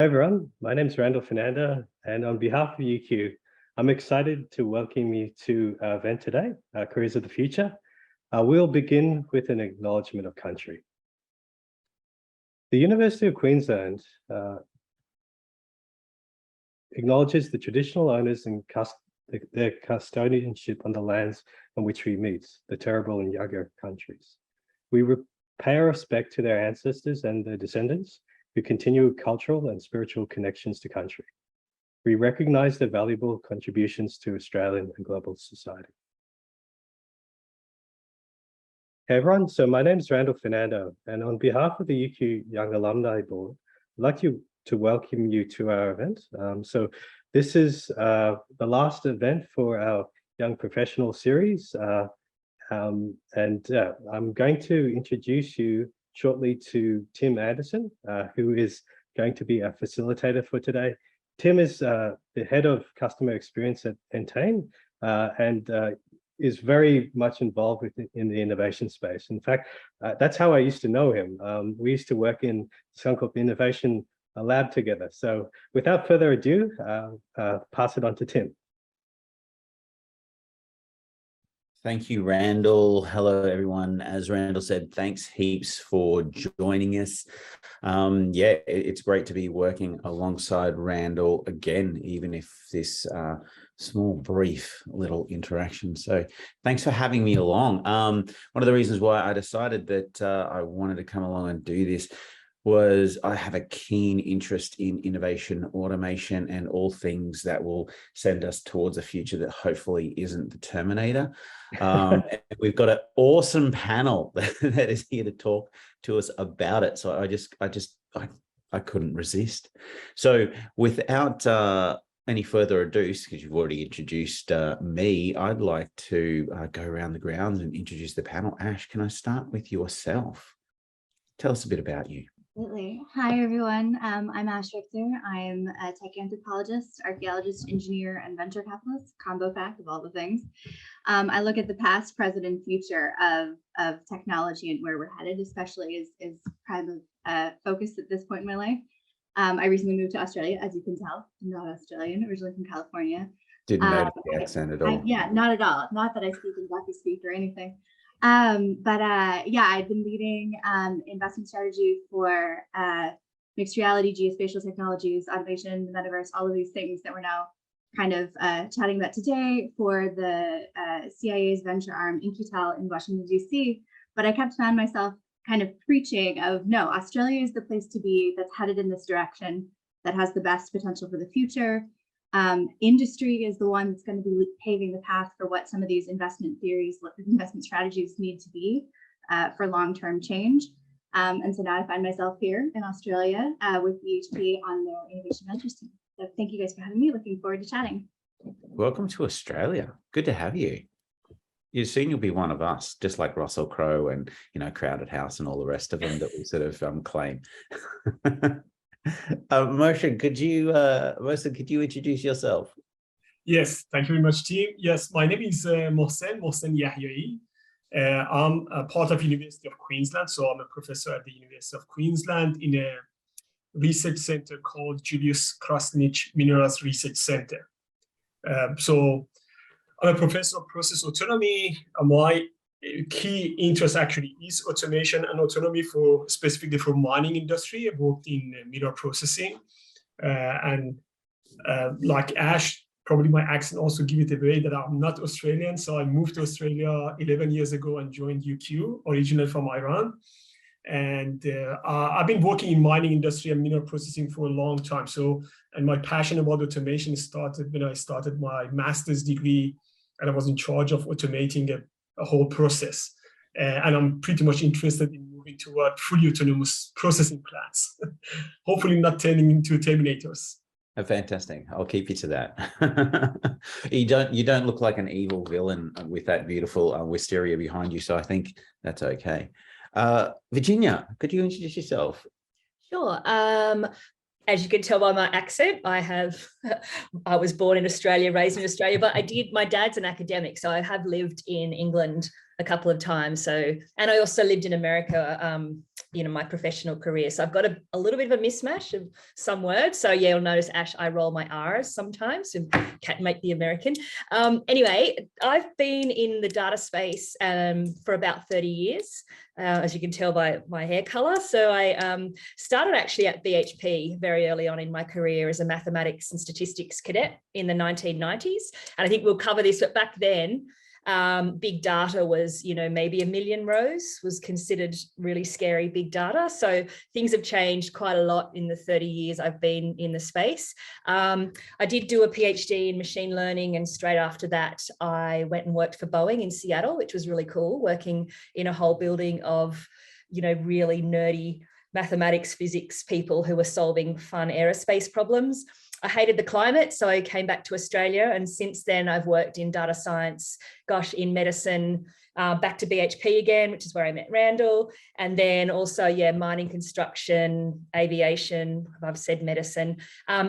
Hi everyone, my name is Randall Fernanda, and on behalf of UQ, I'm excited to welcome you to our event today, Careers of the Future. We'll begin with an acknowledgement of country. The University of Queensland acknowledges the traditional owners and their custodianship on the lands on which we meet, the Turrbal and Yagara countries. We pay our respect to their ancestors and their descendants, who continue cultural and spiritual connections to country. We recognize their valuable contributions to Australian and global society. Hey everyone, so my name is Randall Fernando, and on behalf of the UQ Young Alumni Board, I'd like to welcome you to our event. So this is the last event for our Young Professional series, I'm going to introduce you shortly to Tim Anderson, who is going to be our facilitator for today. Tim is the head of customer experience at Entain and is very much involved in the innovation space. In fact, that's how I used to know him. We used to work in Suncorp Innovation Lab together. So without further ado, pass it on to Tim. Thank you, Randall. Hello, everyone. As Randall said, thanks heaps for joining us. Yeah, it's great to be working alongside Randall again, even if this small, brief little interaction. So thanks for having me along. One of the reasons why I decided that I wanted to come along and do this was I have a keen interest in innovation, automation, and all things that will send us towards a future that hopefully isn't the Terminator. And we've got an awesome panel that is here to talk to us about it. So I couldn't resist. So without any further ado, because you've already introduced me, I'd like to go around the grounds and introduce the panel. Ash, can I start with yourself? Tell us a bit about you. Absolutely. Hi, everyone. I'm Ash Richter. I'm a tech anthropologist, archaeologist, engineer, and venture capitalist, combo pack of all the things. I look at the past, present, and future of technology and where we're headed, especially is kind of focused at this point in my life. I recently moved to Australia, as you can tell. I'm not Australian, originally from California. Didn't notice the accent at all. Yeah, not at all. Not that I speak in Ducky speak or anything. Yeah, I've been leading investment strategy for mixed reality, geospatial technologies, automation, the metaverse, all of these things that we're now kind of chatting about today for the CIA's venture arm, In-Q-Tel, in Washington, D.C. But I kept found myself kind of preaching of, no, Australia is the place to be that's headed in this direction, that has the best potential for the future. Industry is the one that's going to be paving the path for what some of these investment theories, investment strategies need to be for long-term change. And so now I find myself here in Australia with BHP on their Innovation Ventures team. So thank you guys for having me. Looking forward to chatting. Welcome to Australia. Good to have you. Soon you'll be one of us, just like Russell Crowe and, Crowded House and all the rest of them that we sort of claim. Mohsen, could you introduce yourself? Yes, thank you very much, team. Yes, my name is Mohsen Yahyai. I'm a part of University of Queensland, so I'm a professor at the University of Queensland in a research center called Julius Krasnich Minerals Research Center. So I'm a professor of process autonomy. My key interest actually is automation and autonomy specifically for mining industry. I've worked in mineral processing and like Ash, probably my accent also give it away that I'm not Australian. So I moved to Australia 11 years ago and joined UQ, originally from Iran. And I've been working in mining industry and mineral processing for a long time. And my passion about automation started when I started my master's degree and I was in charge of automating a whole process. And I'm pretty much interested in moving toward fully autonomous processing plants, hopefully not turning into Terminators. Fantastic. I'll keep you to that. You don't look like an evil villain with that beautiful wisteria behind you, so I think that's okay. Virginia, could you introduce yourself? Sure. As you can tell by my accent, I was born in Australia, raised in Australia, but my dad's an academic, so I have lived in England a couple of times. So, and I also lived in America, my professional career. So I've got a little bit of a mismatch of some words. So yeah, you'll notice, Ash, I roll my R's sometimes and can't make the American. Anyway, I've been in the data space for about 30 years, as you can tell by my hair color. So I started actually at BHP very early on in my career as a mathematics and statistics cadet in the 1990s. And I think we'll cover this, but back then, big data was, maybe 1 million rows was considered really scary big data. So things have changed quite a lot in the 30 years I've been in the space. I did do a PhD in machine learning, and straight after that, I went and worked for Boeing in Seattle, which was really cool, working in a whole building of, really nerdy mathematics, physics people who were solving fun aerospace problems. I hated the climate, so I came back to Australia. And since then, I've worked in data science, in medicine, back to BHP again, which is where I met Randall. And then also, mining, construction, aviation, I've said medicine,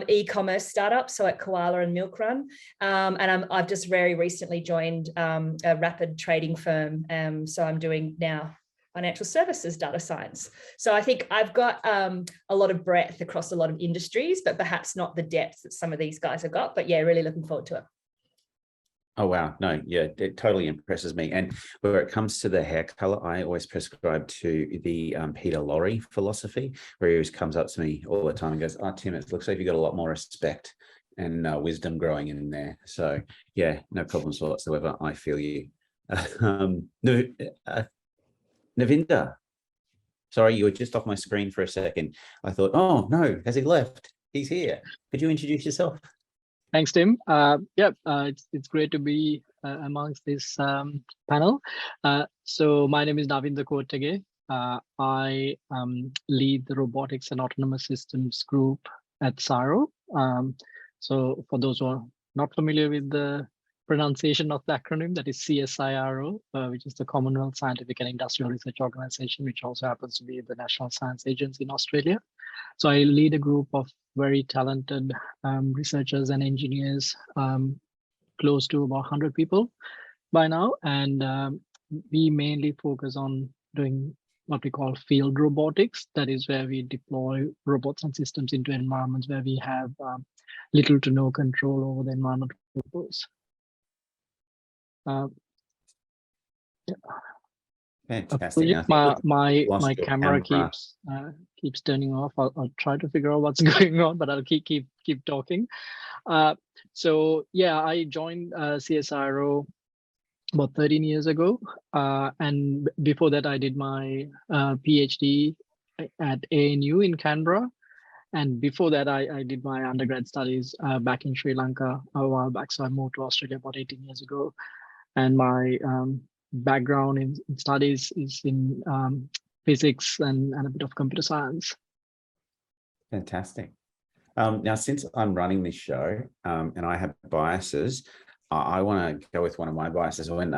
e-commerce startups, so at Koala and Milk Run. And I've just very recently joined a rapid trading firm. So I'm doing now financial services data science. So I think I've got a lot of breadth across a lot of industries, but perhaps not the depth that some of these guys have got. But yeah, really looking forward to it. Oh, wow. No, yeah, it totally impresses me. And where it comes to the hair color, I always prescribe to the Peter Lorre philosophy, where he always comes up to me all the time and goes, Tim, it looks like you've got a lot more respect and wisdom growing in there. So yeah, no problems whatsoever. I feel you. Navinda, sorry, you were just off my screen for a second. I thought, oh no, has he left? He's here. Could you introduce yourself? Thanks, Tim. It's great to be amongst this panel. So my name is Navinda Kotage. I lead the robotics and autonomous systems group at CSIRO. So for those who are not familiar with the pronunciation of the acronym, that is CSIRO, which is the Commonwealth Scientific and Industrial Research Organization, which also happens to be the National Science Agency in Australia. So I lead a group of very talented researchers and engineers, close to about 100 people by now. And we mainly focus on doing what we call field robotics. That is where we deploy robots and systems into environments where we have little to no control over the environmental purpose. Fantastic. My camera keeps turning off. I'll try to figure out what's going on, but I'll keep talking. So yeah, I joined CSIRO about 13 years ago, and before that I did my PhD at ANU in Canberra, and before that I did my undergrad studies back in Sri Lanka a while back. So I moved to Australia about 18 years ago. And my background in studies is in physics and a bit of computer science. Fantastic. Now, since I'm running this show and I have biases, I want to go with one of my biases. When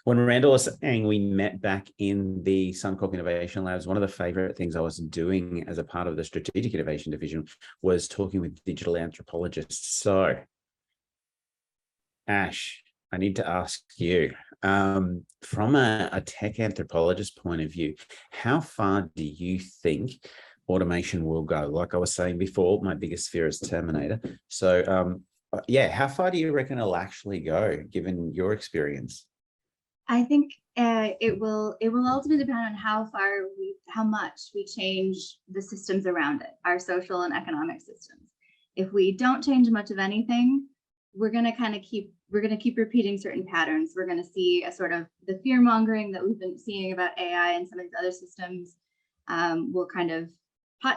Randall was saying we met back in the Suncorp Innovation Labs, one of the favorite things I was doing as a part of the Strategic Innovation Division was talking with digital anthropologists. So, Ash, I need to ask you, from a tech anthropologist point of view, how far do you think automation will go? Like I was saying before, my biggest fear is Terminator. So yeah, how far do you reckon it'll actually go, given your experience? I think it will ultimately depend on how much we change the systems around it, our social and economic systems. If we don't change much of anything, we're going to keep repeating certain patterns. We're going to see a sort of the fear mongering that we've been seeing about AI and some of these other systems will kind of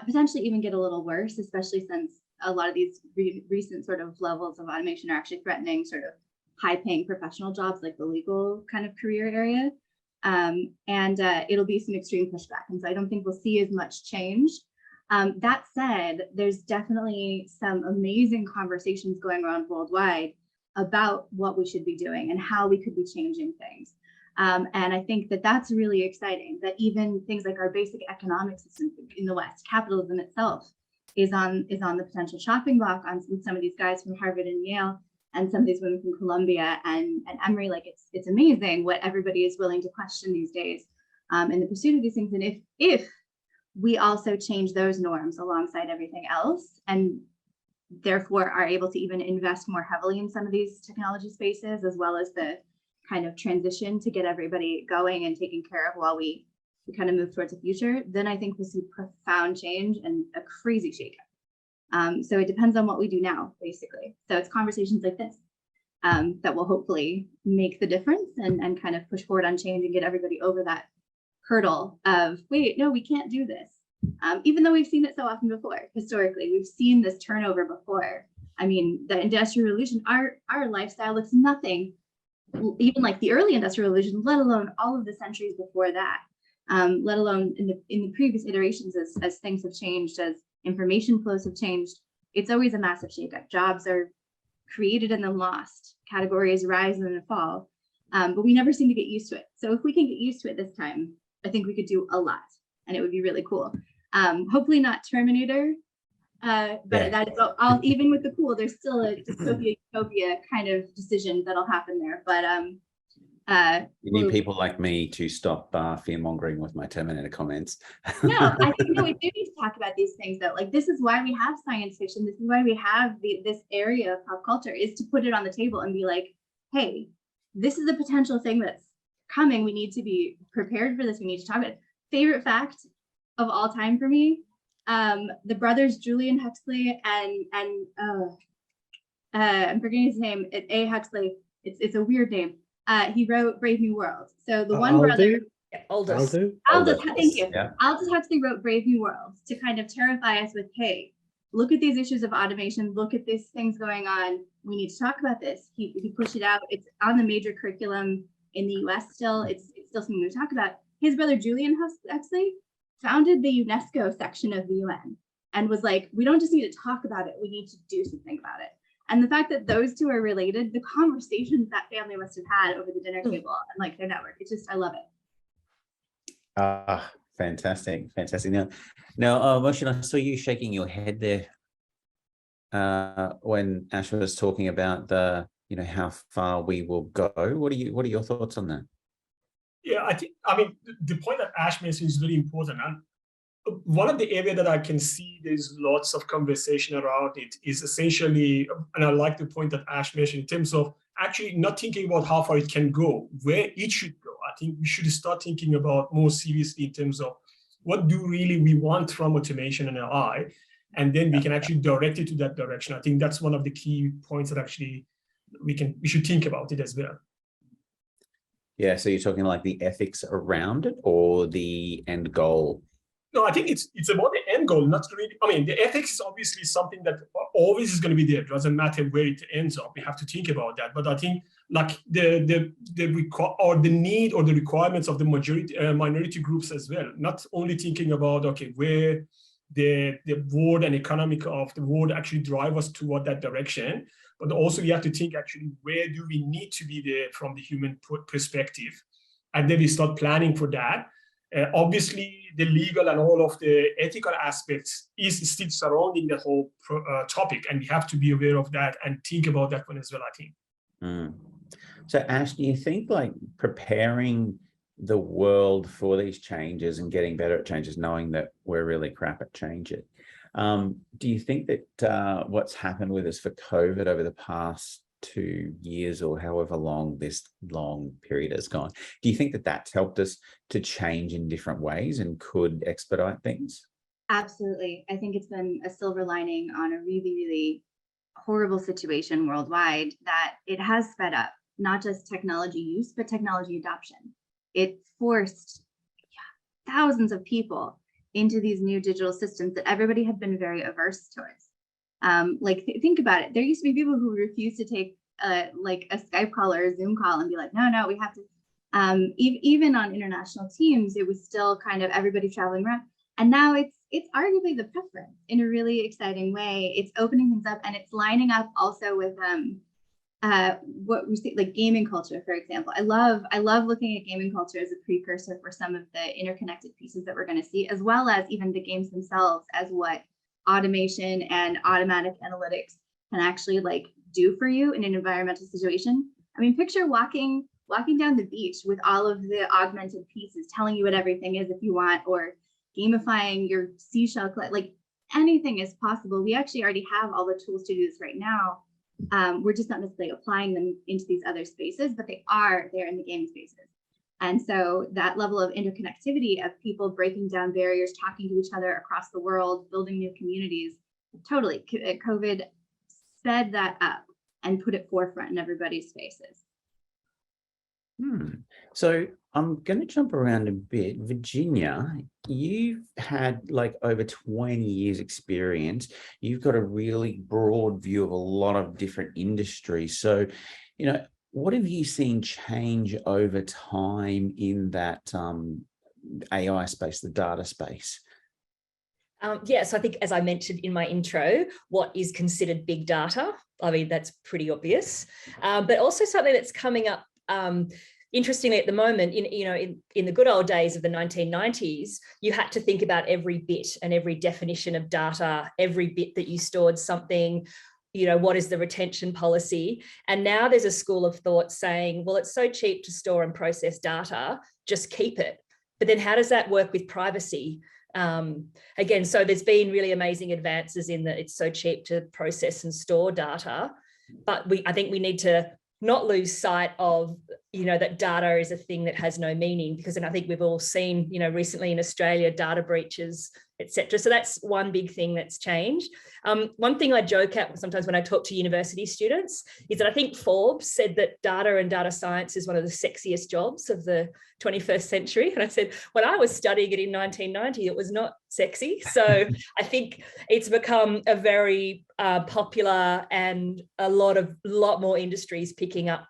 potentially even get a little worse, especially since a lot of these recent sort of levels of automation are actually threatening sort of high-paying professional jobs like the legal kind of career area. And it'll be some extreme pushback. And so I don't think we'll see as much change. That said, there's definitely some amazing conversations going around worldwide about what we should be doing and how we could be changing things. And I think that that's really exciting, that even things like our basic economic system in the West, capitalism itself, is on the potential chopping block with some of these guys from Harvard and Yale and some of these women from Colombia and Emory, like it's amazing what everybody is willing to question these days in the pursuit of these things. And if we also change those norms alongside everything else, and therefore are able to even invest more heavily in some of these technology spaces, as well as the kind of transition to get everybody going and taken care of while we kind of move towards the future, then I think we'll see profound change and a crazy shakeup. So it depends on what we do now, basically. So it's conversations like this that will hopefully make the difference and kind of push forward on change and get everybody over that hurdle of, wait, no, we can't do this. Even though we've seen it so often before, historically, we've seen this turnover before. I mean, the Industrial Revolution, our lifestyle looks nothing, even like the early Industrial Revolution, let alone all of the centuries before that, let alone in the previous iterations as things have changed, as information flows have changed. It's always a massive shakeup. Jobs are created and then lost. Categories rise and then fall. But we never seem to get used to it. So if we can get used to it this time, I think we could do a lot, and it would be really cool. Hopefully not Terminator, but that is all. Even with the cool, there's still a dystopia, utopia kind of decision that'll happen there. But you need people like me to stop fear mongering with my Terminator comments. No, I think we do need to talk about these things though. Like, this is why we have science fiction. This is why we have this area of pop culture, is to put it on the table and be like, hey, this is a potential thing that's coming. We need to be prepared for this. We need to talk about it. Favorite fact of all time for me, the brothers Julian Huxley and I'm forgetting his name. A. Huxley. It's a weird name. He wrote Brave New World. So the one brother, Aldous. Aldous, thank you. Yeah. Aldous Huxley wrote Brave New World to kind of terrify us with, hey, look at these issues of automation. Look at these things going on. We need to talk about this. He pushed it out. It's on the major curriculum in the US still. It's still something we talk about. His brother Julian Huxley founded the UNESCO section of the UN and was like, we don't just need to talk about it, we need to do something about it. And the fact that those two are related, the conversations that family must have had over the dinner table and like their network, it's just, I love it. Fantastic. Now, Moshe, I saw you shaking your head there when Ash was talking about how far we will go. What are your thoughts on that? Yeah, I mean, the point that Ash mentioned is very important. And one of the areas that I can see there's lots of conversation around it is essentially, and I like the point that Ash mentioned in terms of actually not thinking about how far it can go, where it should go. I think we should start thinking about more seriously in terms of what do really we want from automation and AI, and then we can actually direct it to that direction. I think that's one of the key points that actually we should think about it as well. Yeah, so you're talking like the ethics around it or the end goal? No, I think it's about the end goal, not really. I mean, the ethics is obviously something that always is going to be there. It doesn't matter where it ends up. We have to think about that. But I think like the need or the requirements of the minority groups as well. Not only thinking about where the world and economic of the world actually drive us toward that direction, but also we have to think actually where do we need to be there from the human perspective, and then we start planning for that. Obviously, the legal and all of the ethical aspects is still surrounding the whole topic, and we have to be aware of that and think about that one as well, I think. So, Ash, do you think like preparing the world for these changes and getting better at changes, knowing that we're really crap at changes, do you think that what's happened with us for COVID over the past 2 years or however long this long period has gone, do you think that that's helped us to change in different ways and could expedite things? Absolutely. I think it's been a silver lining on a really, really horrible situation worldwide, that it has sped up not just technology use, but technology adoption. It forced thousands of people into these new digital systems that everybody had been very averse towards. Think about it. There used to be people who refused to take like a Skype call or a Zoom call and be like, no, we have to. Even on international teams, it was still kind of everybody traveling around. And now it's arguably the preference in a really exciting way. It's opening things up, and it's lining up also with what we see, like gaming culture, for example. I love looking at gaming culture as a precursor for some of the interconnected pieces that we're going to see, as well as even the games themselves, as what automation and automatic analytics can actually like do for you in an environmental situation. I mean, picture walking down the beach with all of the augmented pieces telling you what everything is if you want, or gamifying your seashell, like anything is possible. We actually already have all the tools to do this right now. We're just not necessarily applying them into these other spaces, but they are there in the game spaces. And so that level of interconnectivity of people breaking down barriers, talking to each other across the world, building new communities, totally, COVID sped that up and put it forefront in everybody's faces. So I'm going to jump around a bit. Virginia, you've had like over 20 years experience. You've got a really broad view of a lot of different industries. So, you know, what have you seen change over time in that AI space, the data space? So I think, as I mentioned in my intro, what is considered big data? I mean, that's pretty obvious, but also something that's coming up. Interestingly, at the moment, in the good old days of the 1990s, you had to think about every bit and every definition of data, every bit that you stored something. What is the retention policy? And now there's a school of thought saying, well, it's so cheap to store and process data, just keep it. But then how does that work with privacy? Again, so there's been really amazing advances in that it's so cheap to process and store data, but I think we need to not lose sight of, that data is a thing that has no meaning, because then I think we've all seen, recently in Australia, data breaches, etc. So that's one big thing that's changed. One thing I joke at sometimes when I talk to university students is that I think Forbes said that data and data science is one of the sexiest jobs of the 21st century. And I said, when I was studying it in 1990, it was not sexy. So I think it's become a very popular, and a lot more industries picking up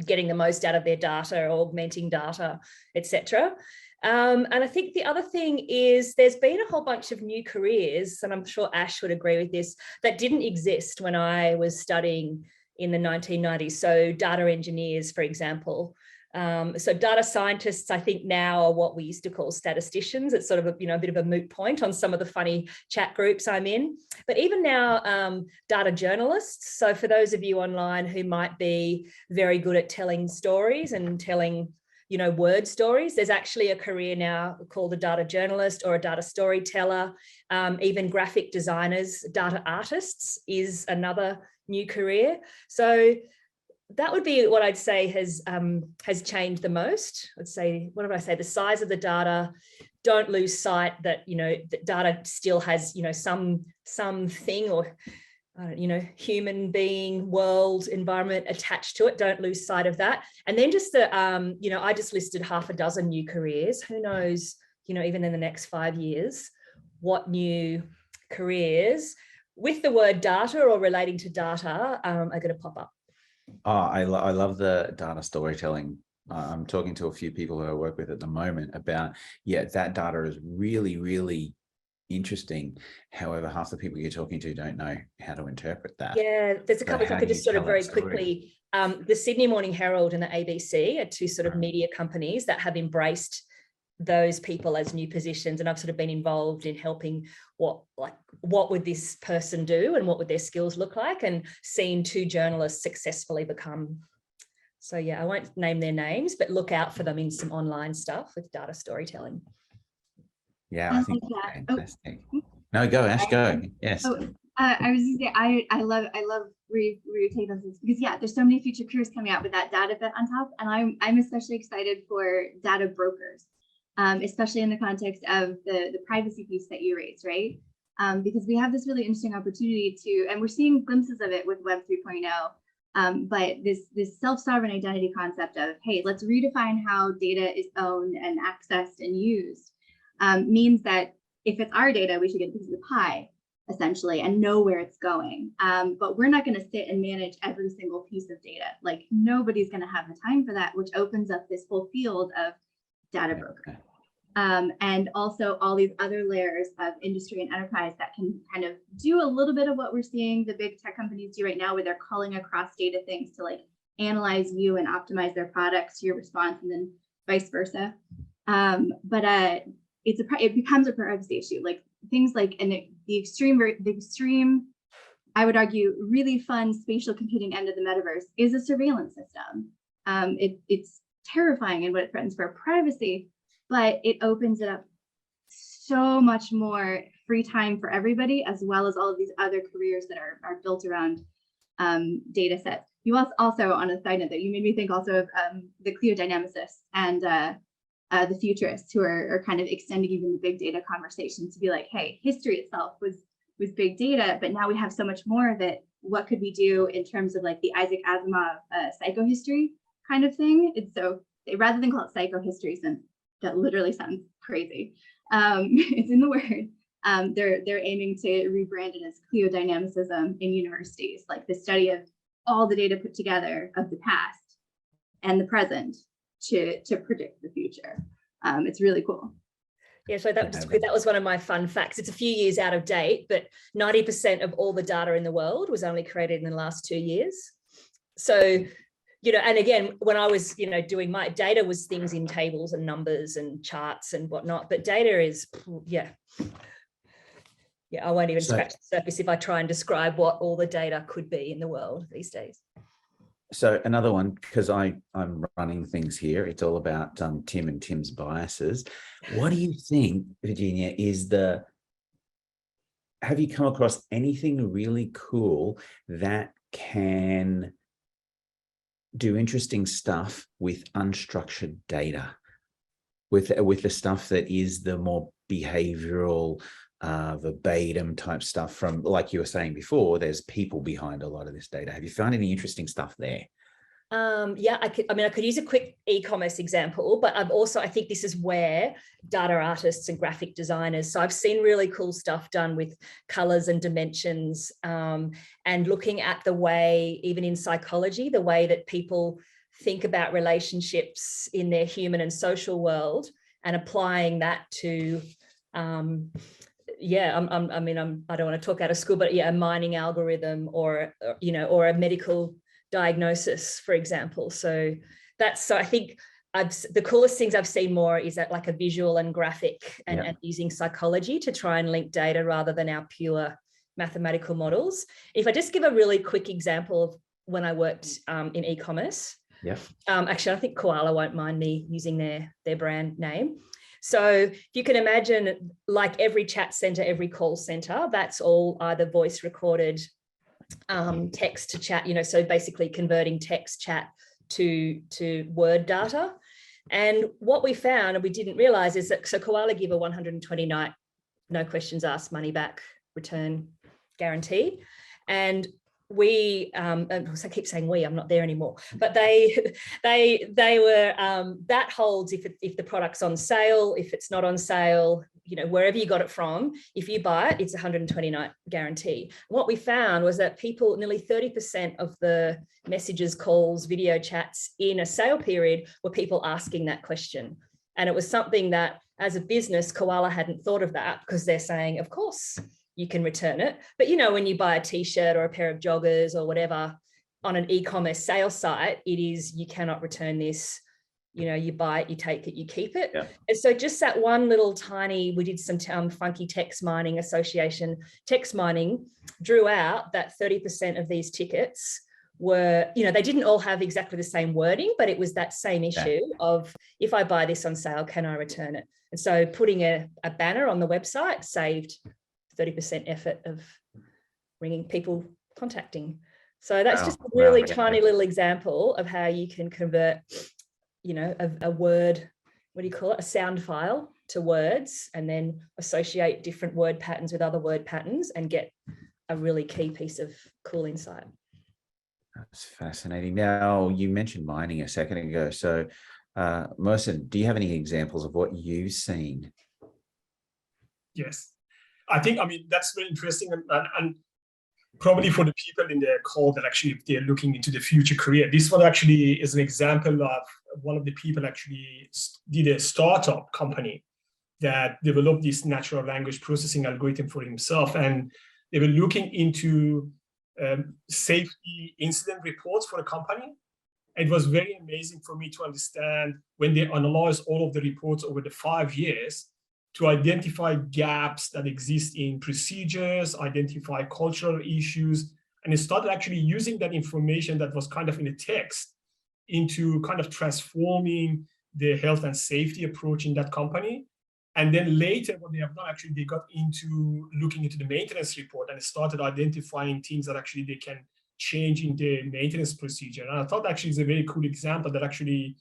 getting the most out of their data, augmenting data, etc. And I think the other thing is there's been a whole bunch of new careers, and I'm sure Ash would agree with this, that didn't exist when I was studying in the 1990s. So data engineers, for example. So data scientists, I think now are what we used to call statisticians. It's sort of a bit of a moot point on some of the funny chat groups I'm in. But even now, data journalists. So for those of you online who might be very good at telling stories and telling, word stories, there's actually a career now called a data journalist or a data storyteller. Even graphic designers, data artists is another new career. So that would be what I'd say has changed the most. I'd say, what did I say? The size of the data. Don't lose sight that, that data still has, something or, human being, world, environment attached to it. Don't lose sight of that. And then just I just listed half a dozen new careers. Who knows, even in the next 5 years, what new careers with the word data or relating to data are going to pop up. Oh, I love the data storytelling. I'm talking to a few people who I work with at the moment about, that data is really, really interesting. However, half the people you're talking to don't know how to interpret that. Yeah, there's a couple, if I could just sort of very quickly, the Sydney Morning Herald and the ABC are two sort of media companies that have embraced those people as new positions, and I've sort of been involved in helping what would this person do and what would their skills look like, and seen two journalists successfully become. So yeah, I won't name their names, but look out for them in some online stuff with data storytelling. Yeah, I think that's fantastic. No, go Ash, go. Yes. I was just saying, I love where you take this, because there's so many future careers coming out with that data bit on top, and I'm especially excited for data brokers. Especially in the context of the privacy piece that you raised, right? Because we have this really interesting opportunity to, and we're seeing glimpses of it with Web 3.0, but this self-sovereign identity concept of, hey, let's redefine how data is owned and accessed and used, means that if it's our data, we should get a piece of the pie, essentially, and know where it's going. But we're not going to sit and manage every single piece of data. Like, nobody's going to have the time for that, which opens up this whole field of data broker. And also all these other layers of industry and enterprise that can kind of do a little bit of what we're seeing the big tech companies do right now, where they're calling across data things to like analyze you and optimize their products to your response, and then vice versa. But it becomes a privacy issue, like things like, and the extreme I would argue, really fun spatial computing end of the metaverse is a surveillance system. It's terrifying in what it threatens for privacy, but it opens it up so much more free time for everybody, as well as all of these other careers that are built around data sets. You also, on a side note, that you made me think also of the cliodynamicists and the futurists who are kind of extending even the big data conversation to be like, hey, history itself was big data, but now we have so much more of it. What could we do in terms of like the Isaac Asimov psychohistory kind of thing? And so rather than call it psychohistory, since that literally sounds crazy, it's in the word. They're aiming to rebrand it as cliodynamicism in universities, like the study of all the data put together of the past and the present to predict the future. It's really cool. Yeah, so that was one of my fun facts. It's a few years out of date, but 90% of all the data in the world was only created in the last 2 years. So, you know, and again, when I was, you know, doing my data was things in tables and numbers and charts and whatnot, but data is, yeah, I won't even scratch the surface if I try and describe what all the data could be in the world these days. So another one, because I'm running things here, it's all about Tim and Tim's biases. What do you think, Virginia, have you come across anything really cool that can do interesting stuff with unstructured data, with the stuff that is the more behavioral, verbatim type stuff from, like you were saying before, there's people behind a lot of this data. Have you found any interesting stuff there? Yeah, I could use a quick e-commerce example, but I think this is where data artists and graphic designers, so I've seen really cool stuff done with colors and dimensions, and looking at the way, even in psychology, the way that people think about relationships in their human and social world and applying that to, I don't want to talk out of school, but yeah, a mining algorithm or a medical diagnosis, for example. So I think the coolest things I've seen more is that like a visual and graphic and using psychology to try and link data rather than our pure mathematical models. If I just give a really quick example of when I worked in e-commerce. Yeah. Actually, I think Koala won't mind me using their brand name. So if you can imagine, like every chat center, every call center, that's all either voice recorded, text to chat, so basically converting text chat to word data. And what we found, and we didn't realize, is that Koala give a 120-night, no questions asked, money back, return guarantee. And we, I keep saying we, I'm not there anymore, but they were, that holds if the product's on sale, if it's not on sale, wherever you got it from, if you buy it, it's 120-night guarantee. What we found was that people, nearly 30% of the messages, calls, video chats in a sale period were people asking that question. And it was something that as a business, Koala hadn't thought of that, because they're saying, of course, you can return it. But when you buy a t-shirt or a pair of joggers or whatever on an e-commerce sales site, it is, you cannot return this. You buy it, you take it, you keep it. Yeah. And so just that one little tiny, we did some funky text mining association. Text mining drew out that 30% of these tickets were, they didn't all have exactly the same wording, but it was that same issue of, if I buy this on sale, can I return it? And so putting a banner on the website saved 30% effort of ringing people, contacting. So that's just a really tiny little example of how you can convert, a word, what do you call it? A sound file to words, and then associate different word patterns with other word patterns and get a really key piece of cool insight. That's fascinating. Now, you mentioned mining a second ago. So, Mohsen, do you have any examples of what you've seen? Yes. I think, that's very interesting, and probably for the people in the call that actually, if they're looking into the future career, this one actually is an example of one of the people actually did a startup company that developed this natural language processing algorithm for himself. And they were looking into safety incident reports for a company. It was very amazing for me to understand when they analyzed all of the reports over the 5 years, to identify gaps that exist in procedures, identify cultural issues, and it started actually using that information that was kind of in a text into kind of transforming the health and safety approach in that company. And then later, what they have done, actually, they got into looking into the maintenance report and started identifying things that actually they can change in the maintenance procedure. And I thought actually it's a very cool example that actually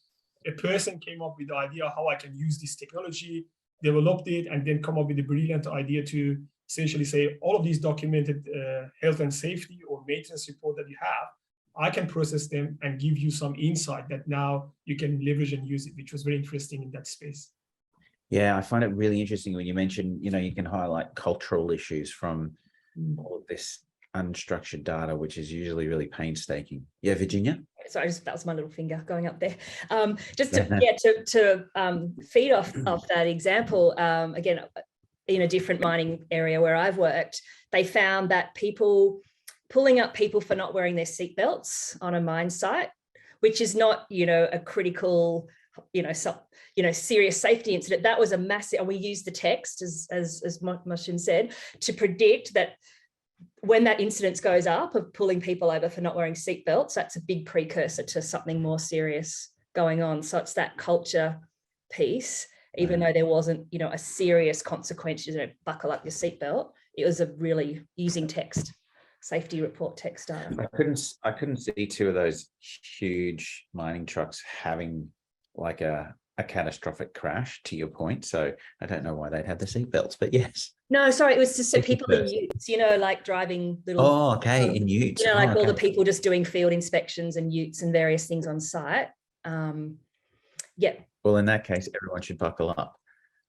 a person came up with the idea how I can use this technology, developed it, and then come up with a brilliant idea to essentially say all of these documented health and safety or maintenance report that you have, I can process them and give you some insight that now you can leverage and use it, which was very interesting in that space. Yeah, I find it really interesting when you mention, you can highlight cultural issues from all of this unstructured data, which is usually really painstaking. Yeah, Virginia? Sorry, that was my little finger going up there. Just to feed off that example, again, in a different mining area where I've worked, they found that pulling up people for not wearing their seatbelts on a mine site, which is not, a critical, serious safety incident. That was a massive, and we used the text, as Mohsen said, to predict that when that incidence goes up of pulling people over for not wearing seatbelts, that's a big precursor to something more serious going on. So it's that culture piece, even though there wasn't, a serious consequence, buckle up your seatbelt. It was a really using text, safety report text data. I couldn't see two of those huge mining trucks having like a catastrophic crash, to your point. So I don't know why they'd have the seatbelts, but yes. No, sorry, it was just people in utes, like driving little. Oh, okay, in utes. All the people just doing field inspections and utes and various things on site. Yeah. Well, in that case, everyone should buckle up.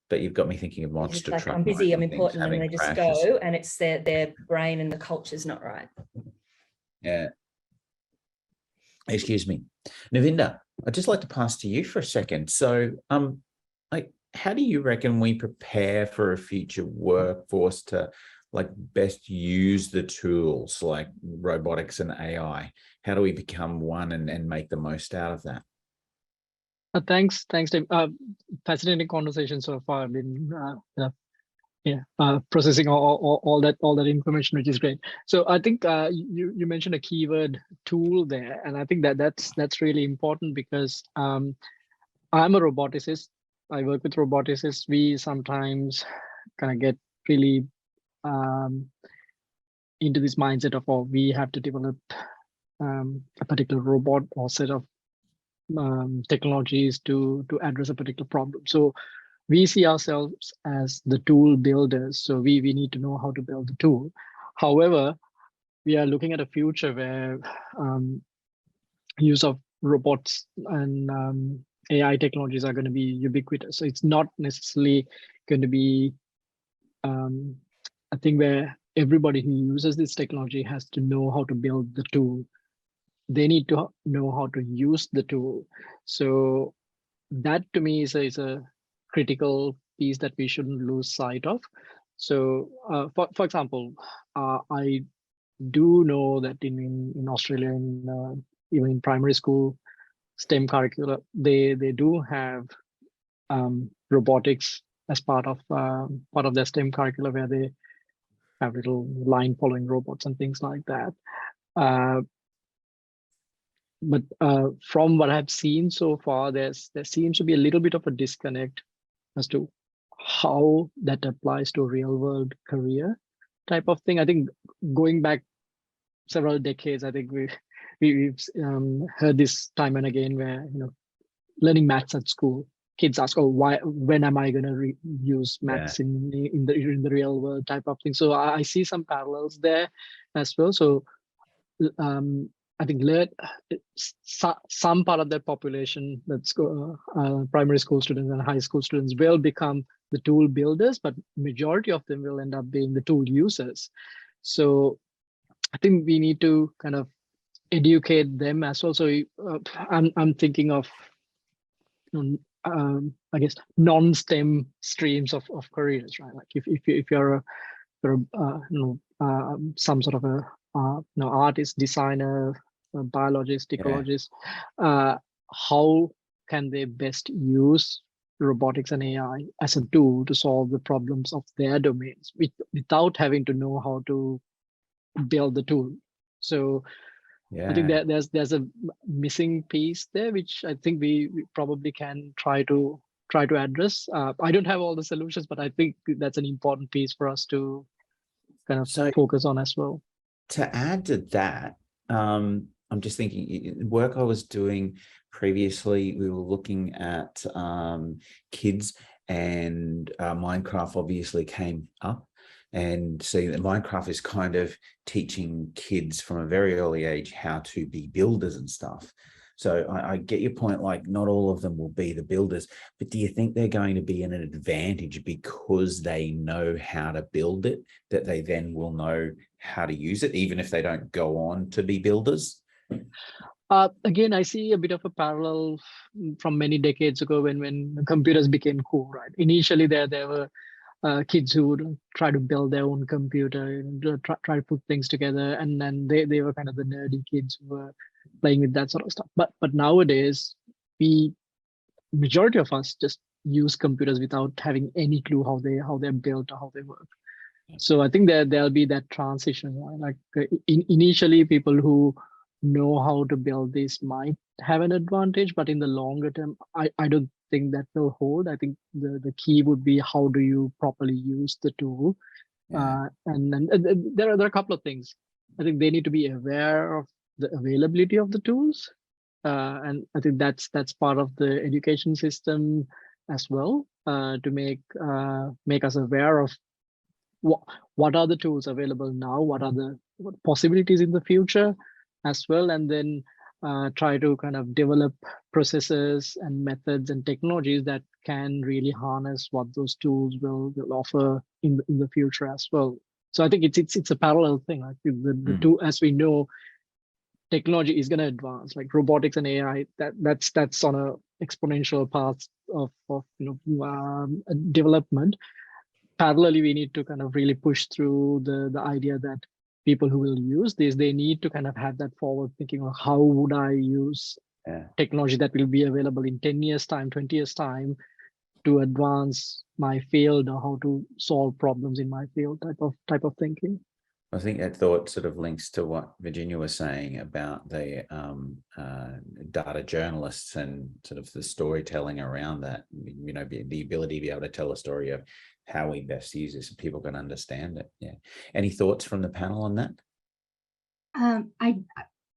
But you've got me thinking of monster truck. I'm busy, I'm important, and they just go, and it's their brain and the culture's not right. Yeah. Excuse me, Navinda. I'd just like to pass to you for a second. So, how do you reckon we prepare for a future workforce to best use the tools like robotics and AI? How do we become one and make the most out of that? Thanks, Tim. Fascinating conversation so far. I've been processing all that information, which is great. So I think you mentioned a keyword tool there, and I think that's really important because I'm a roboticist. I work with roboticists. We sometimes kind of get really into this mindset of, we have to develop a particular robot or set of technologies to address a particular problem. So we see ourselves as the tool builders. So we need to know how to build the tool. However, we are looking at a future where use of robots and AI technologies are going to be ubiquitous. So it's not necessarily going to be a thing where everybody who uses this technology has to know how to build the tool. They need to know how to use the tool. So that to me is a critical piece that we shouldn't lose sight of. So for example, I do know that in Australia, even in primary school, STEM curricula, they do have robotics as part of their STEM curricula, where they have little line following robots and things like that. But from what I've seen so far, there seems to be a little bit of a disconnect as to how that applies to a real world career type of thing. I think going back several decades, I think we've heard this time and again, where learning maths at school, kids ask, when am I going to use maths in the real world type of thing. So I see some parallels there as well. So I think some part of that population, that's primary school students and high school students, will become the tool builders, but majority of them will end up being the tool users. So I think we need to kind of educate them as well. So I'm thinking of, I guess, non-STEM streams of careers, right? Like if you're some sort of a artist, designer, biologist, ecologist, how can they best use robotics and AI as a tool to solve the problems of their domains without having to know how to build the tool. So I think Yeah. that there's a missing piece there, which I think we probably can try to address. I don't have all the solutions, but I think that's an important piece for us to kind of So focus on as well. to add to that, I'm just thinking work I was doing previously, we were looking at kids, and Minecraft obviously came up. And so Minecraft is kind of teaching kids from a very early age how to be builders and stuff. So I get your point, like not all of them will be the builders, but do you think they're going to be an advantage because they know how to build it, that they then will know how to use it, even if they don't go on to be builders? Again, I see a bit of a parallel from many decades ago when computers became cool, right? Initially, there were kids who would try to build their own computer and try to put things together, and then they were kind of the nerdy kids who were playing with that sort of stuff. But nowadays, majority of us just use computers without having any clue how they're built or how they work. So I think there'll be that transition, right? Like initially, people who know how to build this might have an advantage, but in the longer term, I don't think that will hold. I think the key would be how do you properly use the tool. Yeah. And there are a couple of things. I think they need to be aware of the availability of the tools. And I think that's part of the education system as well, to make us aware of what are the tools available now, what are the possibilities in the future as well, and then try to kind of develop processes and methods and technologies that can really harness what those tools will offer in the future as well. So I think it's a parallel thing. Like the two, as we know, technology is going to advance, like robotics and AI. That's on a exponential path of development. Parallelly, we need to kind of really push through the idea that people who will use this, they need to kind of have that forward thinking of how would I use technology that will be available in 10 years time, 20 years time to advance my field, or how to solve problems in my field type of thinking. I think that thought sort of links to what Virginia was saying about the data journalists and sort of the storytelling around that, you know, the ability to be able to tell a story of how we best use this so people can understand it. Yeah. Any thoughts from the panel on that?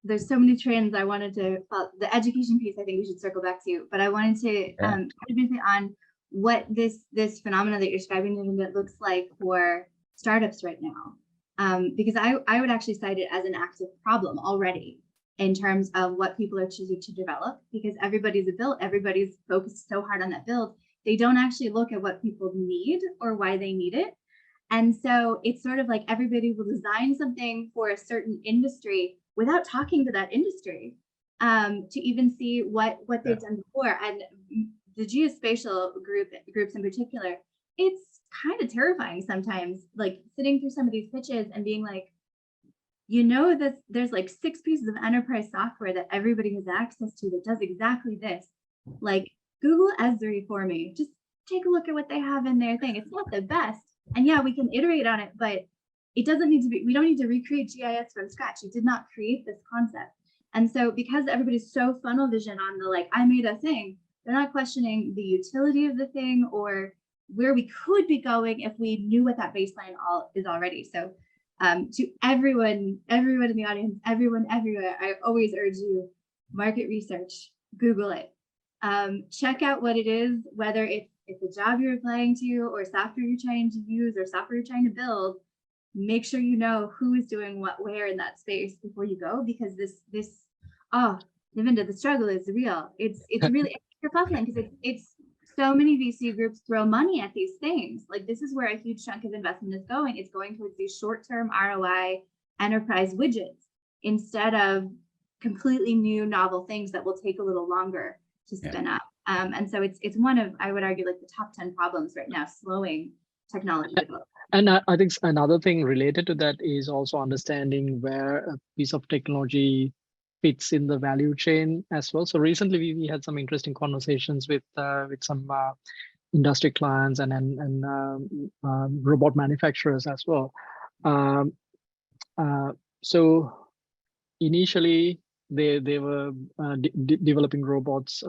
There's so many trends I wanted to, the education piece I think we should circle back to, but I wanted to kind of visit on what this phenomena that you're describing it looks like for startups right now. Because I would actually cite it as an active problem already in terms of what people are choosing to develop, because everybody's focused so hard on that build. They don't actually look at what people need or why they need it. And so it's sort of like everybody will design something for a certain industry without talking to that industry to even see what they've done before. And the geospatial groups in particular, it's kind of terrifying sometimes, like sitting through some of these pitches and being like, you know, that there's like 6 pieces of enterprise software that everybody has access to that does exactly this. Like, Google Esri for me. Just take a look at what they have in their thing. It's not the best. And yeah, we can iterate on it, but it doesn't need to be, we don't need to recreate GIS from scratch. You did not create this concept. And so because everybody's so funnel vision on the, like, I made a thing, they're not questioning the utility of the thing or where we could be going if we knew what that baseline is already. So to everyone in the audience, everyone everywhere, I always urge you, market research, Google it. Check out what it is, whether it's a job you're applying to or software you're trying to use or software you're trying to build. Make sure you know who is doing what where in that space before you go, because Navinda, the struggle is real. It's really kerfuffling because it's so many VC groups throw money at these things. Like, this is where a huge chunk of investment is going. It's going towards these short-term ROI enterprise widgets instead of completely new novel things that will take a little longer to spin up. And so it's one of, I would argue, like the top 10 problems right now, slowing technology development. And I think another thing related to that is also understanding where a piece of technology fits in the value chain as well. So recently we had some interesting conversations with some industry clients and robot manufacturers as well. So initially they were developing robots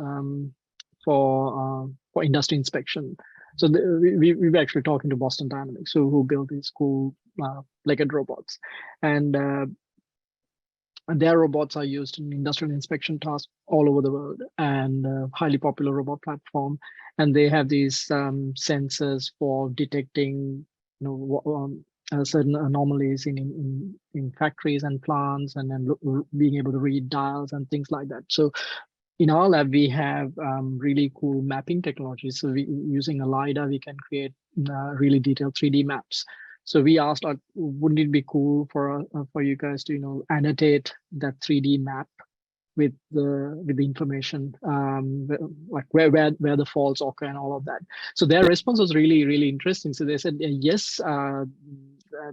for industry inspection. So we were actually talking to Boston Dynamics, who built these cool legged robots, and their robots are used in industrial inspection tasks all over the world, and highly popular robot platform. And they have these sensors for detecting, certain anomalies in factories and plants, and then being able to read dials and things like that. So in our lab, we have really cool mapping technologies. So using a LiDAR, we can create really detailed 3D maps. So we asked, wouldn't it be cool for you guys to annotate that 3D map with the information, like where the faults occur and all of that. So their response was really, really interesting. So they said, yes,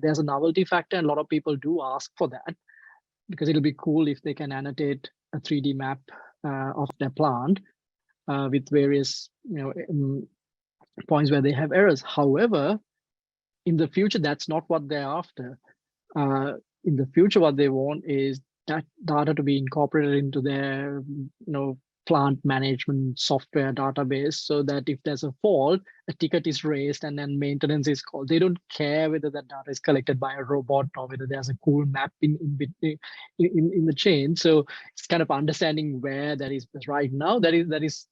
there's a novelty factor, and a lot of people do ask for that, because it'll be cool if they can annotate a 3D map of their plant with various points where they have errors. However, in the future, that's not what they're after. In the future, what they want is that data to be incorporated into their plant management software database, so that if there's a fault, a ticket is raised and then maintenance is called. They don't care whether that data is collected by a robot or whether there's a cool map in the chain. So it's kind of understanding where that is right now. That is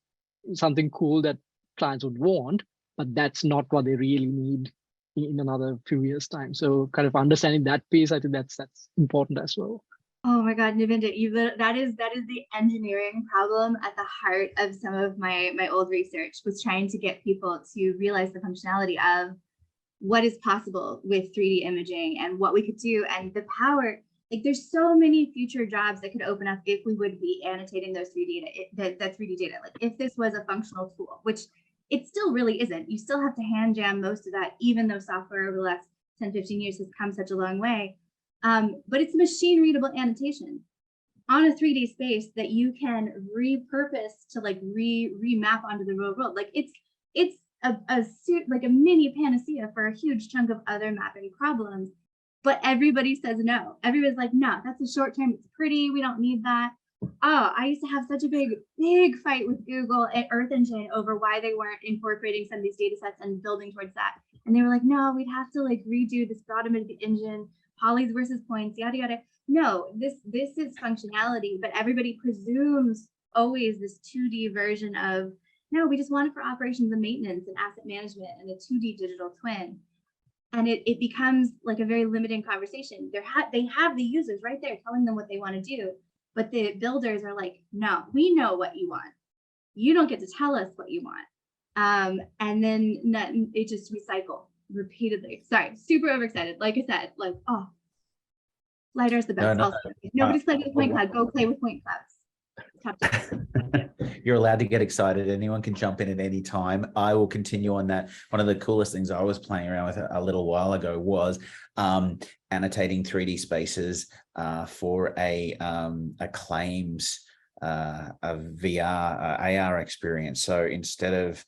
something cool that clients would want, but that's not what they really need in another few years' time. So kind of understanding that piece, I think that's important as well. Oh my God, Navinda, that is the engineering problem at the heart of some of my old research, was trying to get people to realize the functionality of what is possible with 3D imaging and what we could do, and the power. Like, there's so many future jobs that could open up if we would be annotating those 3D data, that 3D data. Like, if this was a functional tool, which it still really isn't. You still have to hand jam most of that, even though software over the last 10, 15 years has come such a long way. But it's machine readable annotation on a 3D space that you can repurpose to like remap onto the real world. Like, it's like a mini panacea for a huge chunk of other mapping problems. But everybody says no. Everybody's like, no, that's a short term. It's pretty. We don't need that. Oh, I used to have such a big fight with Google at Earth Engine over why they weren't incorporating some of these data sets and building towards that. And they were like, no, we'd have to like redo this automated engine, polys versus points, yada, yada. No, this is functionality, but everybody presumes always this 2D version of, no, we just want it for operations and maintenance and asset management and a 2D digital twin. And it becomes like a very limiting conversation. They have the users right there telling them what they want to do. But the builders are like, no, we know what you want. You don't get to tell us what you want. And then it just recycle repeatedly. Sorry, super overexcited. Like I said, like, oh, LiDAR's the best. Nobody's playing with point cloud. Go play with point clouds. Top tip. You're allowed to get excited. Anyone can jump in at any time. I will continue on that. One of the coolest things I was playing around with a little while ago was annotating 3D spaces for a claims a VR AR experience. So instead of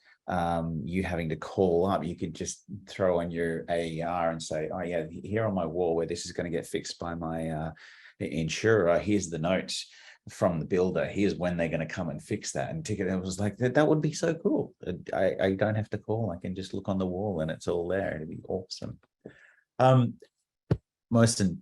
you having to call up, you could just throw on your AR and say, oh yeah, here on my wall where this is going to get fixed by my insurer, here's the notes from the builder, here's when they're going to come and fix that and ticket. It was like, that would be so cool. I don't have to call. I can just look on the wall and it's all there. It'd be awesome. Mohsen,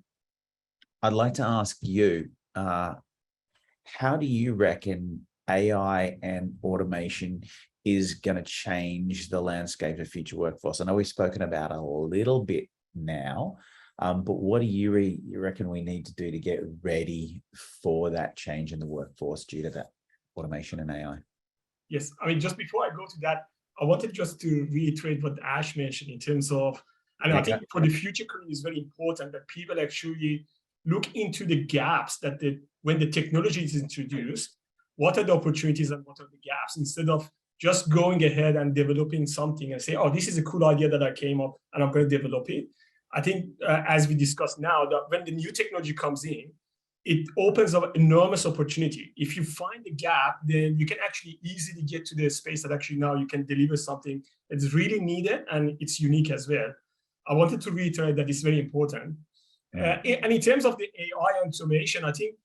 I'd like to ask you, how do you reckon AI and automation is going to change the landscape of future workforce? I know we've spoken about a little bit now, but what do you reckon we need to do to get ready for that change in the workforce due to that automation and AI? Yes, I mean, just before I go to that, I wanted just to reiterate what Ash mentioned in terms of, and I think for the future career, it's very important that people actually look into the gaps that when the technology is introduced, what are the opportunities and what are the gaps, instead of just going ahead and developing something and say, oh, this is a cool idea that I came up and I'm going to develop it. I think as we discussed now, that when the new technology comes in, it opens up enormous opportunity. If you find the gap, then you can actually easily get to the space that actually now you can deliver something that's really needed and it's unique as well. I wanted to reiterate that it's very important. And in terms of the AI automation, I think,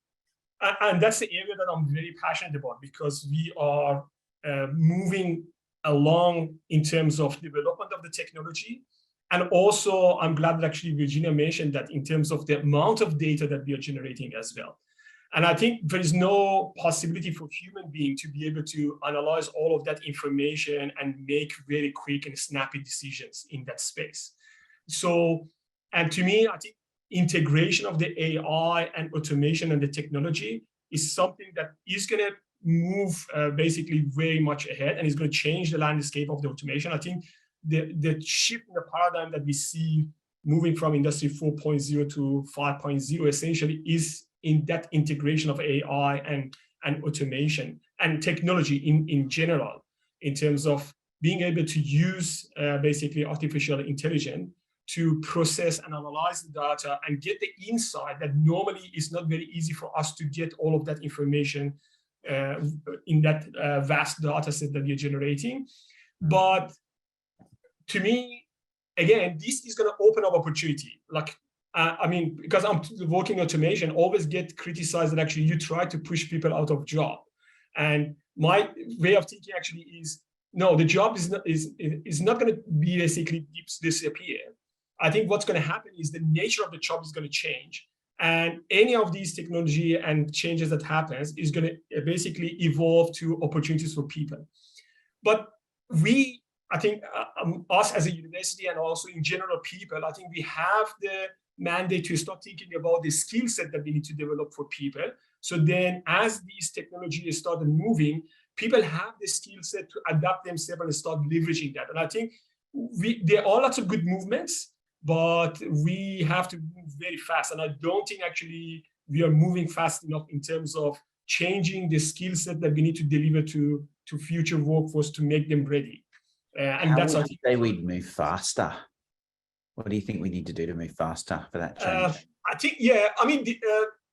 and that's the area that I'm very passionate about, because we are moving along in terms of development of the technology. And also, I'm glad that actually Virginia mentioned that in terms of the amount of data that we are generating as well. And I think there is no possibility for human being to be able to analyze all of that information and make very quick and snappy decisions in that space. So, and to me, I think integration of the AI and automation and the technology is something that is going to move basically very much ahead, and is going to change the landscape of the automation. I think the shift in the paradigm that we see moving from industry 4.0 to 5.0 essentially is in that integration of AI and automation and technology in general, in terms of being able to use basically artificial intelligence to process and analyze the data and get the insight that normally is not very easy for us to get all of that information in that vast data set that you're generating. But to me, again, this is going to open up opportunity. Like, I mean, because I'm working automation, always get criticized that actually you try to push people out of job. And my way of thinking actually is, no, the job is not going to be basically disappear. I think what's going to happen is the nature of the job is going to change. And any of these technology and changes that happens is going to basically evolve to opportunities for people. But we, I think us as a university and also in general people, I think we have the mandate to start thinking about the skill set that we need to develop for people. So then as these technologies start moving, people have the skill set to adapt themselves and start leveraging that. And I think there are lots of good movements, but we have to move very fast. And I don't think actually we are moving fast enough in terms of changing the skill set that we need to deliver to future workforce to make them ready. And that's, I think, we'd move faster. What do you think we need to do to move faster for that change? I think, yeah, I mean,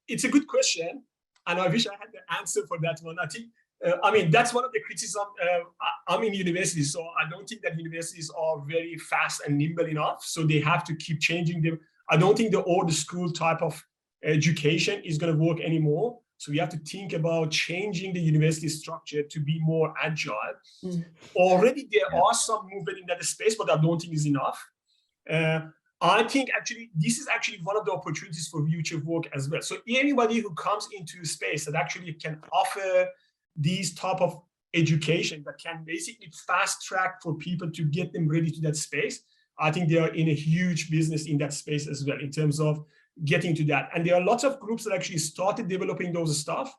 it's a good question. And I wish I had the answer for that one. I think, I mean, that's one of the criticisms. I'm in university, so I don't think that universities are very fast and nimble enough. So they have to keep changing them. I don't think the old school type of education is going to work anymore. So we have to think about changing the university structure to be more agile. Already there are some movement in that space, but I don't think is enough. I think actually this is actually one of the opportunities for future work as well. So anybody who comes into space that actually can offer these type of education that can basically fast track for people to get them ready to that space, I think they are in a huge business in that space as well, in terms of getting to that. And there are lots of groups that actually started developing those stuff.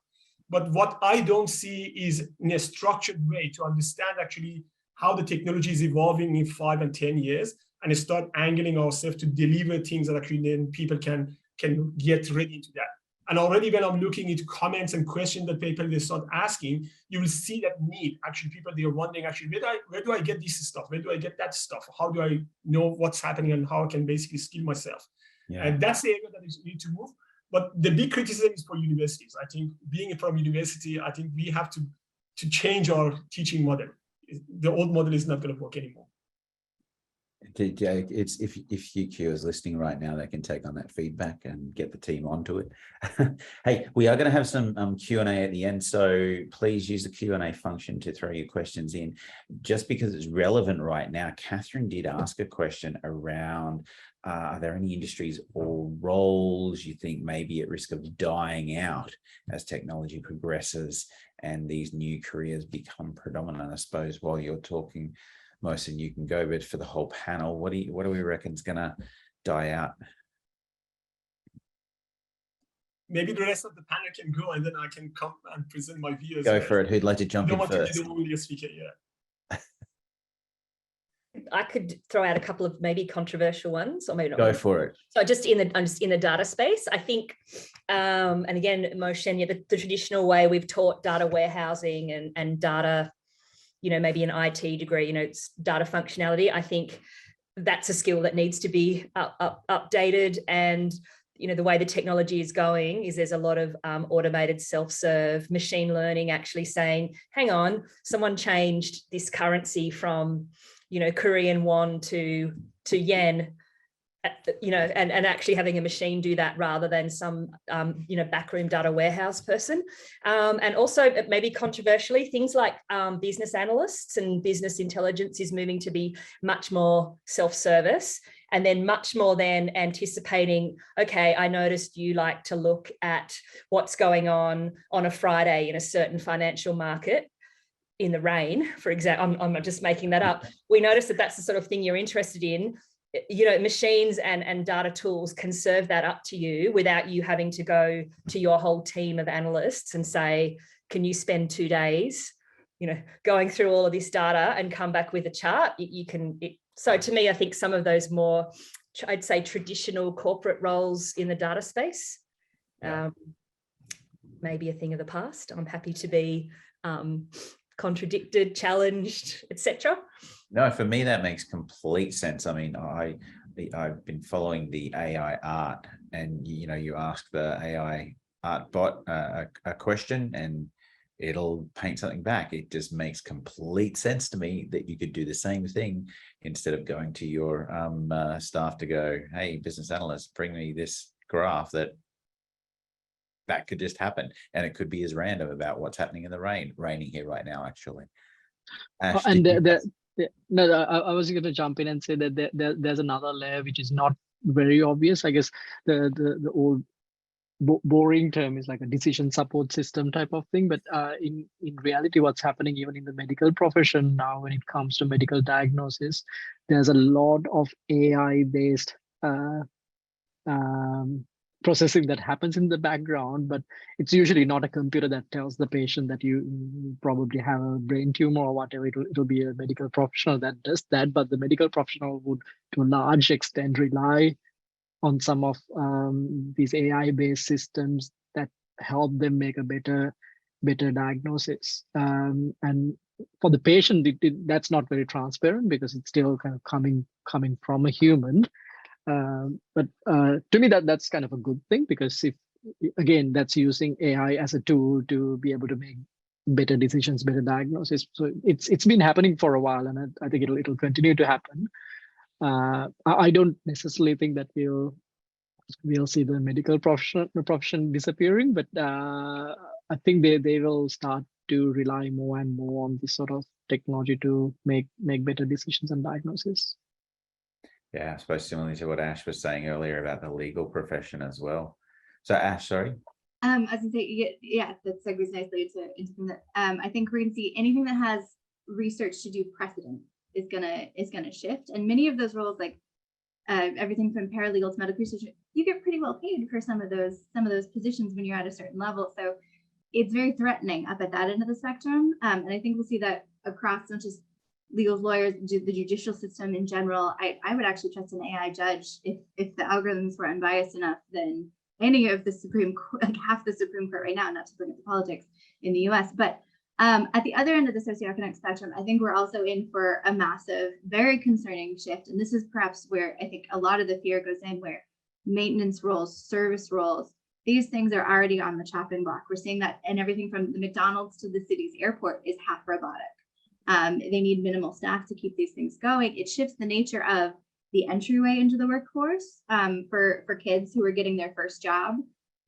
But what I don't see is in a structured way to understand actually how the technology is evolving in 5 and 10 years, and start angling ourselves to deliver things that actually then people can get ready into that. And already when I'm looking into comments and questions that people they start asking, you will see that need. Actually, people, they are wondering, actually, where do I get this stuff? Where do I get that stuff? How do I know what's happening and how I can basically skill myself? Yeah. And that's the area that is need to move. But the big criticism is for universities. I think being from university, I think we have to change our teaching model. The old model is not going to work anymore. It's if UQ is listening right now, they can take on that feedback and get the team onto it. Hey, we are going to have some Q&A at the end, so please use the Q&A function to throw your questions in. Just because it's relevant right now, Catherine did ask a question around, are there any industries or roles you think may be at risk of dying out as technology progresses and these new careers become predominant? I suppose while you're talking, Mohsen, you can go, but for the whole panel, what do we reckon is going to die out? Maybe the rest of the panel can go, and then I can come and present my views. Go for it. Who'd like to jump in first? I don't want to be the only speaker, yeah. I could throw out a couple of maybe controversial ones, or maybe not. Go for it. So I'm just in the data space. I think, and again, Mohsen, yeah, the traditional way we've taught data warehousing and data, you know, maybe an IT degree, you know, it's data functionality. I think that's a skill that needs to be updated, and the way the technology is going is there's a lot of automated self-serve machine learning actually saying, hang on, someone changed this currency from, Korean won to yen, and actually having a machine do that rather than some, backroom data warehouse person. And also maybe controversially, things like business analysts and business intelligence is moving to be much more self-service, and then much more than anticipating, okay, I noticed you like to look at what's going on a Friday in a certain financial market in the rain, for example. I'm just making that up. We notice that that's the sort of thing you're interested in. Machines and data tools can serve that up to you without you having to go to your whole team of analysts and say, can you spend 2 days, going through all of this data and come back with a chart? So to me, I think some of those more, I'd say, traditional corporate roles in the data space, maybe a thing of the past. I'm happy to be contradicted, challenged, etc. No, for me, that makes complete sense. I mean, I've been following the AI art, and, you ask the AI art bot a question and it'll paint something back. It just makes complete sense to me that you could do the same thing instead of going to your staff to go, hey, business analyst, bring me this graph that could just happen. And it could be as random about what's happening in the raining here right now, actually. Ash, no, I was going to jump in and say that there's another layer which is not very obvious. I guess the old boring term is like a decision support system type of thing, but in reality, what's happening even in the medical profession now when it comes to medical diagnosis, there's a lot of AI based processing that happens in the background, but it's usually not a computer that tells the patient that you probably have a brain tumor or whatever. It'll be a medical professional that does that, but the medical professional would to a large extent rely on some of these AI-based systems that help them make a better diagnosis. And for the patient, that's not very transparent because it's still kind of coming from a human. But to me, that's kind of a good thing, because if, again, that's using AI as a tool to be able to make better decisions, better diagnosis. So it's been happening for a while, and I think it'll continue to happen. I don't necessarily think that we'll see the medical profession disappearing, but I think they will start to rely more and more on this sort of technology to make better decisions and diagnosis. Yeah, I suppose similarly to what Ash was saying earlier about the legal profession as well. So Ash, sorry. I was gonna say, yeah, that segues nicely into that. I think we're gonna see anything that has research to do precedent is gonna shift, and many of those roles, like everything from paralegal to medical research, you get pretty well paid for some of those positions when you're at a certain level. So it's very threatening up at that end of the spectrum, and I think we'll see that across not just legal lawyers, the judicial system in general. I would actually trust an AI judge if the algorithms were unbiased enough. Then any of the Supreme Court, like half the Supreme Court right now, not to bring up the politics in the US, but at the other end of the socioeconomic spectrum, I think we're also in for a massive, very concerning shift. And this is perhaps where I think a lot of the fear goes in, where maintenance roles, service roles, these things are already on the chopping block. We're seeing that, and everything from the McDonald's to the city's airport is half robotic. They need minimal staff to keep these things going. It shifts the nature of the entryway into the workforce for kids who are getting their first job.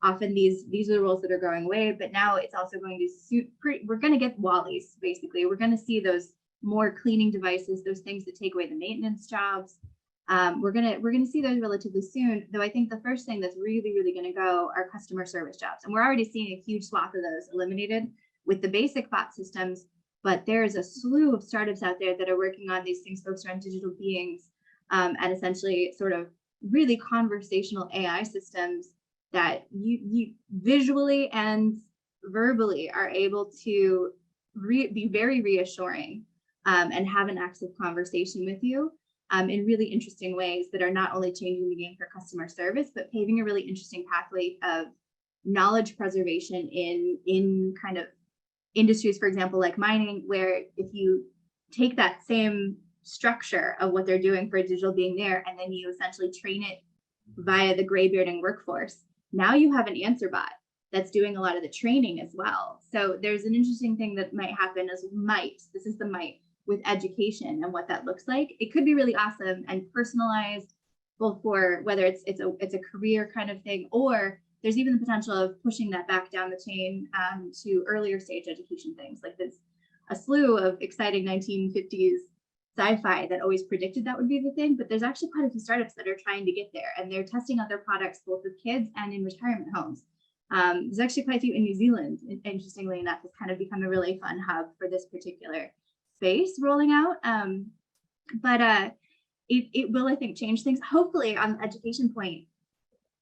Often these are the roles that are going away, but now it's also going to suit, we're going to get Wallies, basically. We're going to see those more cleaning devices, those things that take away the maintenance jobs. We're gonna see those relatively soon, though I think the first thing that's really, really going to go are customer service jobs. And we're already seeing a huge swath of those eliminated with the basic bot systems. But there's a slew of startups out there that are working on these things focused around digital beings, and essentially sort of really conversational AI systems that you visually and verbally are able to be very reassuring and have an active conversation with you in really interesting ways that are not only changing the game for customer service, but paving a really interesting pathway of knowledge preservation in kind of industries, for example, like mining, where if you take that same structure of what they're doing for a digital being there, and then you essentially train it via the gray-bearding workforce. Now you have an answer bot that's doing a lot of the training as well. So there's an interesting thing that might happen this is the might with education and what that looks like. It could be really awesome and personalized, both for whether it's a career kind of thing, or there's even the potential of pushing that back down the chain to earlier stage education things. Like there's a slew of exciting 1950s sci-fi that always predicted that would be the thing, but there's actually quite a few startups that are trying to get there, and they're testing out their products both with kids and in retirement homes. There's actually quite a few in New Zealand, interestingly enough. It's kind of become a really fun hub for this particular space rolling out. It will, I think, change things, hopefully on the education point,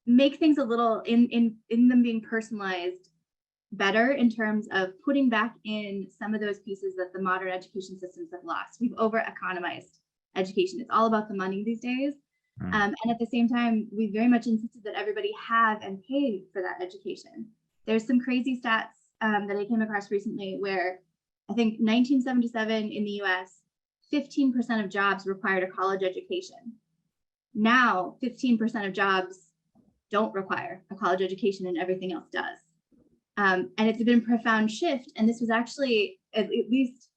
make things a little in them being personalized better in terms of putting back in some of those pieces that the modern education systems have lost. We've over economized education. It's all about the money these days. And at the same time, we very much insisted that everybody have and pay for that education. There's some crazy stats that I came across recently where I think 1977 in the US, 15% of jobs required a college education. Now, 15% of jobs don't require a college education and everything else does. And it's been a profound shift. And this was actually, at least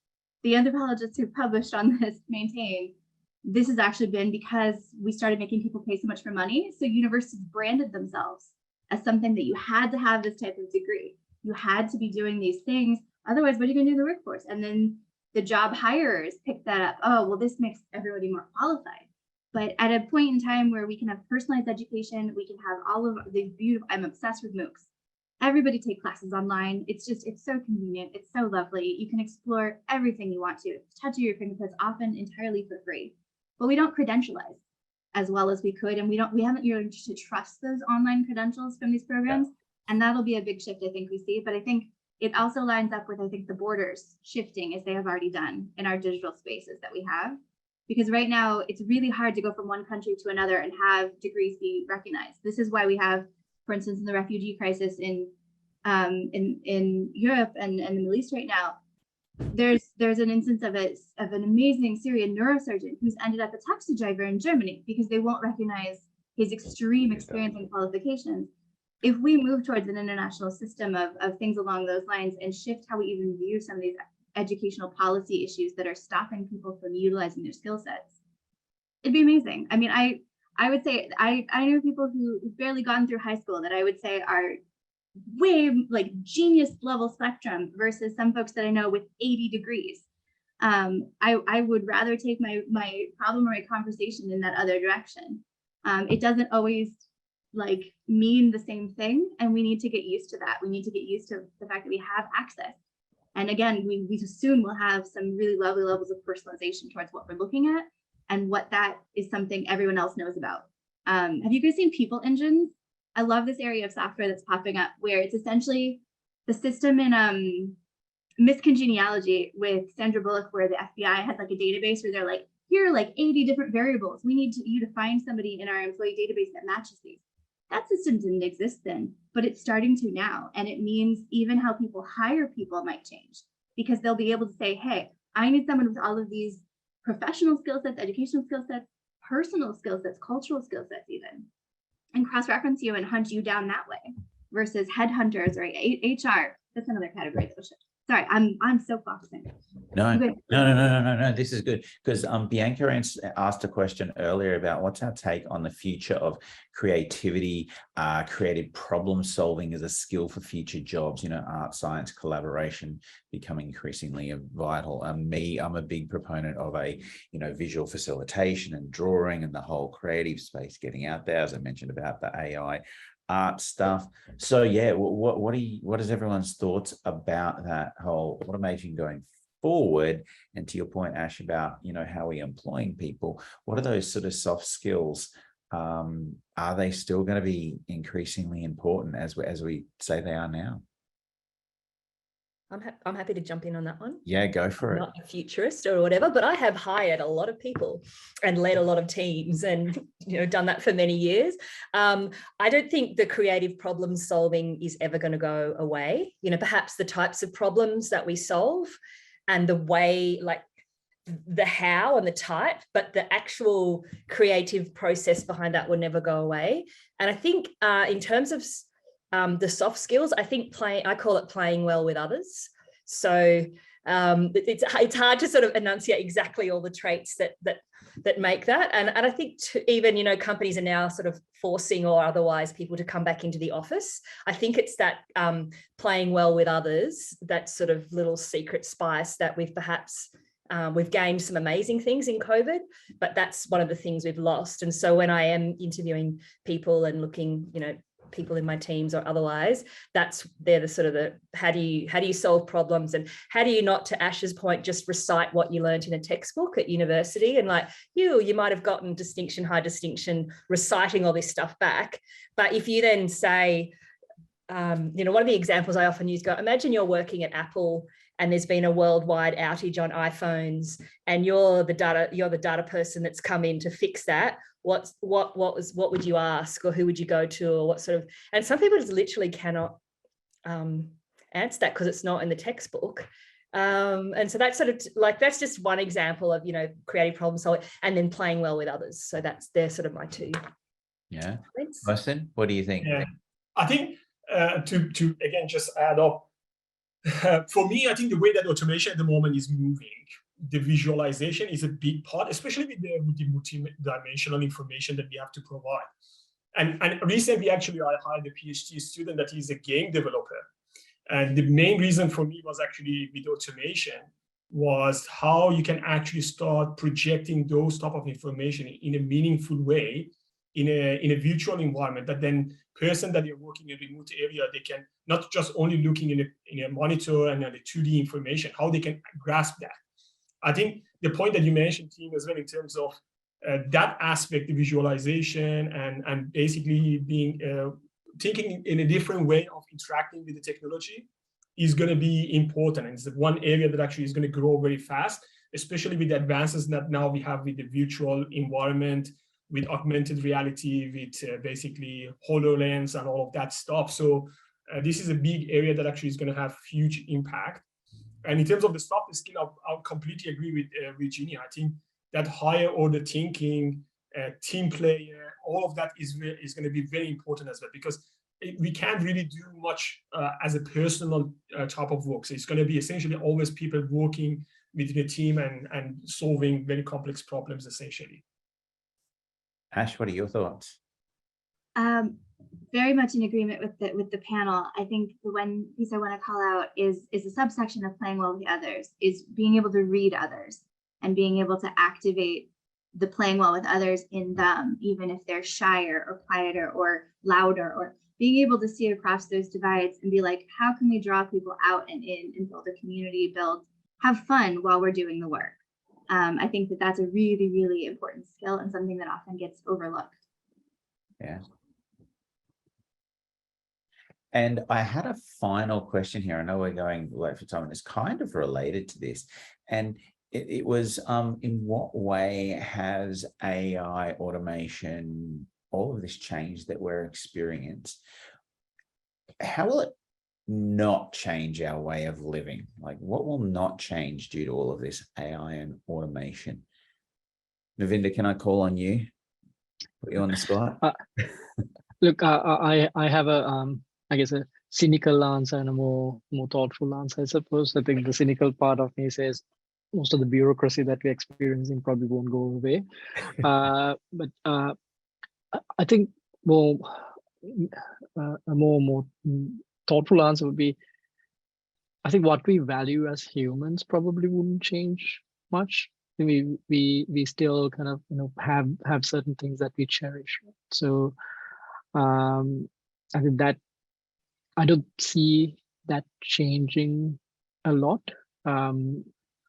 the anthropologists who published on this maintain, this has actually been because we started making people pay so much for money. So universities branded themselves as something that you had to have this type of degree. You had to be doing these things. Otherwise, what are you going to do in the workforce? And then the job hirers pick that up. Oh, well, this makes everybody more qualified. But at a point in time where we can have personalized education, we can have all of these beautiful, I'm obsessed with MOOCs. Everybody take classes online. It's so convenient. It's so lovely. You can explore everything you want to. Touch your fingertips, often entirely for free. But we don't credentialize as well as we could. And we haven't learned to trust those online credentials from these programs. And that'll be a big shift I think we see. But I think it also lines up with, I think, the borders shifting as they have already done in our digital spaces that we have. Because right now it's really hard to go from one country to another and have degrees be recognized. This is why we have, for instance, in the refugee crisis in Europe and the Middle East right now, there's an instance of an amazing Syrian neurosurgeon who's ended up a taxi driver in Germany because they won't recognize his extreme experience and qualifications. If we move towards an international system of things along those lines and shift how we even view some of these educational policy issues that are stopping people from utilizing their skill sets, it'd be amazing. I mean, I would say I know people who've barely gone through high school that I would say are way like genius level spectrum versus some folks that I know with 80 degrees. I would rather take my problem or my conversation in that other direction. It doesn't always like mean the same thing, and we need to get used to that. We need to get used to the fact that we have access. And again, we soon will have some really lovely levels of personalization towards what we're looking at, and what that is something everyone else knows about. Have you guys seen People Engines? I love this area of software that's popping up where it's essentially the system in Miss Congeniality with Sandra Bullock, where the FBI has like a database where they're like, here are like 80 different variables. We need you to find somebody in our employee database that matches these. That system didn't exist then, but it's starting to now. And it means even how people hire people might change, because they'll be able to say, hey, I need someone with all of these professional skill sets, educational skill sets, personal skill sets, cultural skill sets even, and cross-reference you and hunt you down that way versus headhunters or HR. That's another category that will shift. Sorry, I'm so focusing. No. This is good because Bianca asked a question earlier about what's our take on the future of creativity, creative problem solving as a skill for future jobs. You know, art, science, collaboration becoming increasingly vital. I'm a big proponent of visual facilitation and drawing and the whole creative space getting out there, as I mentioned about the AI art stuff. So yeah, what is everyone's thoughts about that whole automation going forward? And to your point, Ash, about how we're employing people, what are those sort of soft skills? Are they still going to be increasingly important as we say they are now? I'm happy to jump in on that one. Yeah, go for it. Not a futurist or whatever, but I have hired a lot of people and led a lot of teams and done that for many years. I don't think the creative problem solving is ever going to go away. Perhaps the types of problems that we solve and the way, like the how and the type, but the actual creative process behind that will never go away. And I think in terms of the soft skills, I think I call it playing well with others. So it's hard to sort of enunciate exactly all the traits that make that. And I think even, you know, companies are now sort of forcing or otherwise people to come back into the office. I think it's that playing well with others, that sort of little secret spice that we've perhaps we've gained some amazing things in COVID, but that's one of the things we've lost. And so when I am interviewing people and looking, you know, people in my teams or otherwise, they're the sort of the how do you solve problems, and how do you not, to Ash's point, just recite what you learned in a textbook at university, and like you might have gotten distinction, high distinction, reciting all this stuff back. But if you then say, you know, one of the examples I often use, imagine you're working at Apple and there's been a worldwide outage on iPhones, and you're the data person that's come in to fix that. What would you ask, or who would you go to, or what sort of? And some people just literally cannot answer that because it's not in the textbook. And so that's sort of like, that's just one example of, you know, creative problem solving, and then playing well with others. So they're sort of my two. Yeah. Points. Austin, what do you think? Yeah, I think to again just add up. For me, I think the way that automation at the moment is moving, the visualization is a big part, especially with the multi-dimensional information that we have to provide. And recently, actually, I hired a PhD student that is a game developer. And the main reason for me was actually with automation was how you can actually start projecting those type of information in a meaningful way in a virtual environment, that then person that you're working in a remote area, they can not just only looking in a monitor and the 2D information, how they can grasp that. I think the point that you mentioned, team, as well, in terms of that aspect, the visualization and basically being thinking in a different way of interacting with the technology is going to be important. And it's the one area that actually is going to grow very fast, especially with the advances that now we have with the virtual environment, with augmented reality, with basically HoloLens and all of that stuff. So this is a big area that actually is going to have huge impact. And in terms of the soft skill, I'll completely agree with Virginia. I think that higher order thinking, team player, all of that is going to be very important as well, because we can't really do much as a personal type of work. So it's going to be essentially always people working within a team and solving very complex problems, essentially. Ash, what are your thoughts? Very much in agreement with the panel. I think the one piece I want to call out is a subsection of playing well with others, is being able to read others and being able to activate the playing well with others in them, even if they're shyer or quieter or louder, or being able to see across those divides and be like, how can we draw people out and in and build a community, have fun while we're doing the work. I think that that's a really, really important skill and something that often gets overlooked. Yeah. And I had a final question here. I know we're going late for time, and it's kind of related to this. And it was, in what way has AI, automation, all of this change that we're experiencing, how will it not change our way of living? Like, what will not change due to all of this AI and automation? Navinda, can I call on you? Put you on the spot. Look, I have I guess a cynical answer and a more thoughtful answer, I suppose. I think the cynical part of me says most of the bureaucracy that we're experiencing probably won't go away. But I think a more thoughtful answer would be, I think what we value as humans probably wouldn't change much. We still kind of, you know, have certain things that we cherish. So I think that I don't see that changing a lot.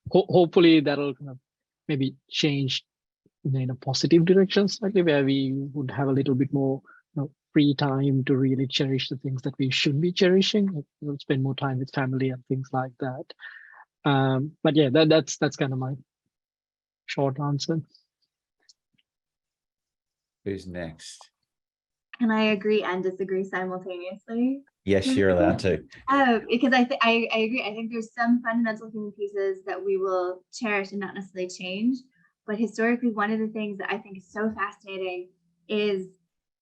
Hopefully that'll kind of maybe change in a positive direction slightly, where we would have a little bit more, you know, free time to really cherish the things that we should be cherishing. Like, you know, spend more time with family and things like that. But yeah, that's kind of my short answer. Who's next? And I agree and disagree simultaneously. Yes, you're allowed to. Because I agree. I think there's some fundamental human pieces that we will cherish and not necessarily change. But historically, one of the things that I think is so fascinating is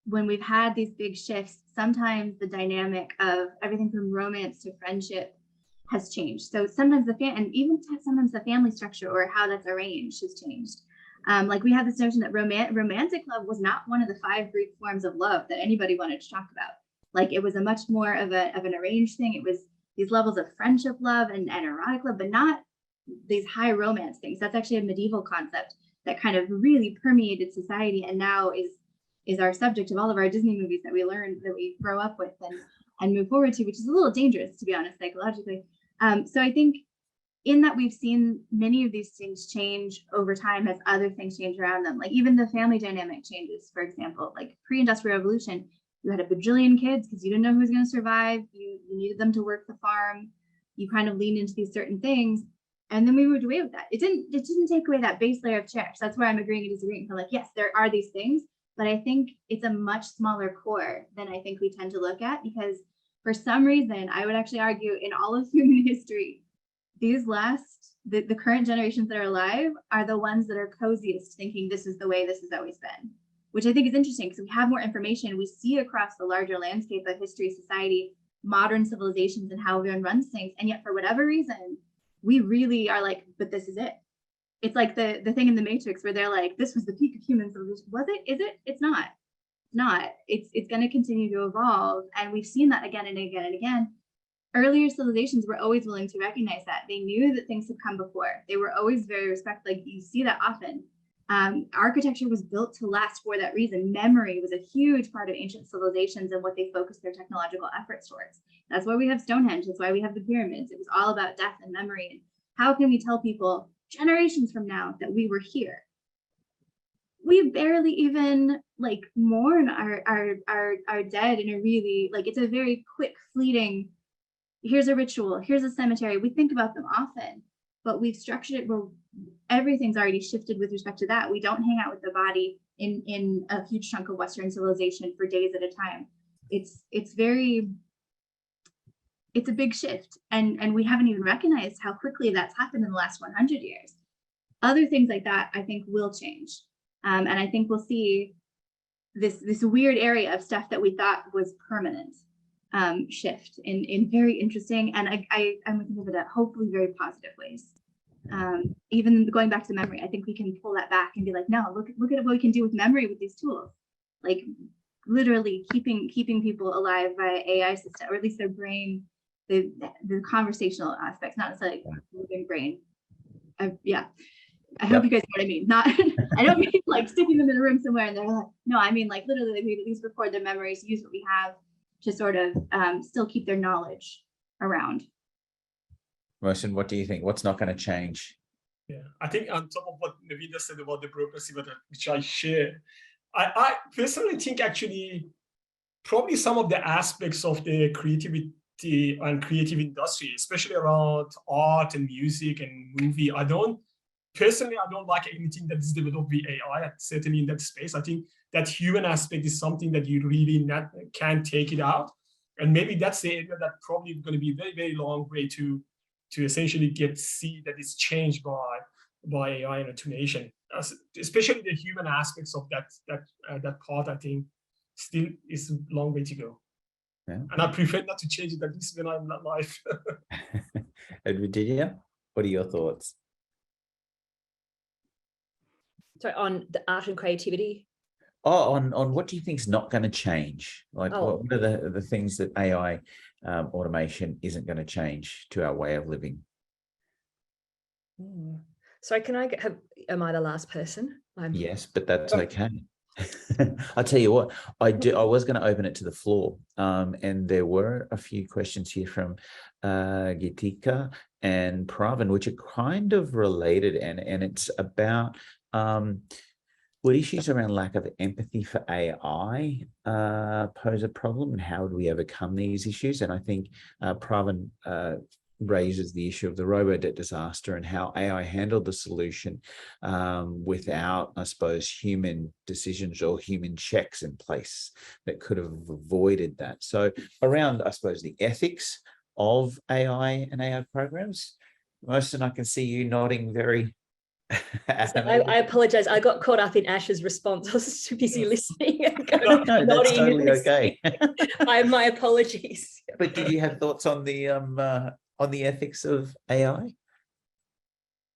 when we've had these big shifts, sometimes the dynamic of everything from romance to friendship has changed. So sometimes sometimes the family structure or how that's arranged has changed. Like we have this notion that romantic love was not one of the 5 Greek forms of love that anybody wanted to talk about. Like it was a much more of an arranged thing. It was these levels of friendship love and erotic love, but not these high romance things. That's actually a medieval concept that kind of really permeated society and now is our subject of all of our Disney movies that we learn, that we grow up with and move forward to, which is a little dangerous, to be honest, psychologically. So I think in that we've seen many of these things change over time as other things change around them. Like even the family dynamic changes, for example, like pre-industrial revolution, you had a bajillion kids because you didn't know who was going to survive. You needed them to work the farm. You kind of leaned into these certain things. And then we moved away with that. It didn't take away that base layer of cherish. That's where I'm agreeing and disagreeing. For like, yes, there are these things, but I think it's a much smaller core than I think we tend to look at, because for some reason, I would actually argue in all of human history, these the current generations that are alive are the ones that are coziest, thinking this is the way this has always been, which I think is interesting because we have more information. We see across the larger landscape of history, society, modern civilizations, and how everyone runs things. And yet for whatever reason, we really are like, but this is it. It's like the thing in the Matrix where they're like, this was the peak of human civilization. Was it? Is it? It's not. It's going to continue to evolve. And we've seen that again and again and again. Earlier civilizations were always willing to recognize that. They knew that things had come before. They were always very respectful. Like you see that often. Architecture was built to last for that reason. Memory was a huge part of ancient civilizations and what they focused their technological efforts towards. That's why we have Stonehenge. That's why we have the pyramids. It was all about death and memory. And how can we tell people generations from now that we were here? We barely even like mourn our dead in a really, like, it's a very quick, fleeting, here's a ritual, here's a cemetery. We think about them often, but we've structured it where everything's already shifted with respect to that. We don't hang out with the body in a huge chunk of Western civilization for days at a time. It's a big shift, and we haven't even recognized how quickly that's happened in the last 100 years. Other things like that, I think, will change, and I think we'll see this weird area of stuff that we thought was permanent shift in very interesting, and I'm thinking of it hopefully very positive ways. Even going back to memory, I think we can pull that back and be like, no, look at what we can do with memory with these tools, like literally keeping people alive via AI system, or at least their brain, the conversational aspects, not necessarily living brain. I hope you guys know what I mean. Not, I don't mean like sticking them in a room somewhere and they're like, no, I mean like literally like, we at least record their memories, use what we have to sort of still keep their knowledge around. Mohsen, what do you think? What's not going to change? Yeah, I think on top of what Navina said about the bureaucracy, which I share, I personally think actually probably some of the aspects of the creativity and creative industry, especially around art and music and movie, I don't like anything that is developed with AI, certainly in that space. I think that human aspect is something that you really can't take it out. And maybe that's the area that probably is going to be a very, very long way to essentially see that it's changed by AI and automation, especially the human aspects of that part. I think still is a long way to go. Yeah. And I prefer not to change it, at least when I'm not live. And Virginia, what are your thoughts? So on the art and creativity? Oh, on what do you think is not going to change? Like what are the things that AI automation isn't going to change to our way of living? Sorry, am I the last person? Yes, but that's okay. I'll tell you what, I was going to open it to the floor, and there were a few questions here from Gitika and Pravin, which are kind of related, and it's about would issues around lack of empathy for AI pose a problem, and how would we overcome these issues? And I think Pravin raises the issue of the robo-debt disaster and how AI handled the solution without, I suppose, human decisions or human checks in place that could have avoided that. So around, I suppose, the ethics of AI and AI programs, Mohsen, I can see you nodding very So I apologize. I got caught up in Ash's response. I was too busy listening and kind of No, that's nodding and totally listening. okay. My apologies. But did you have thoughts on the ethics of AI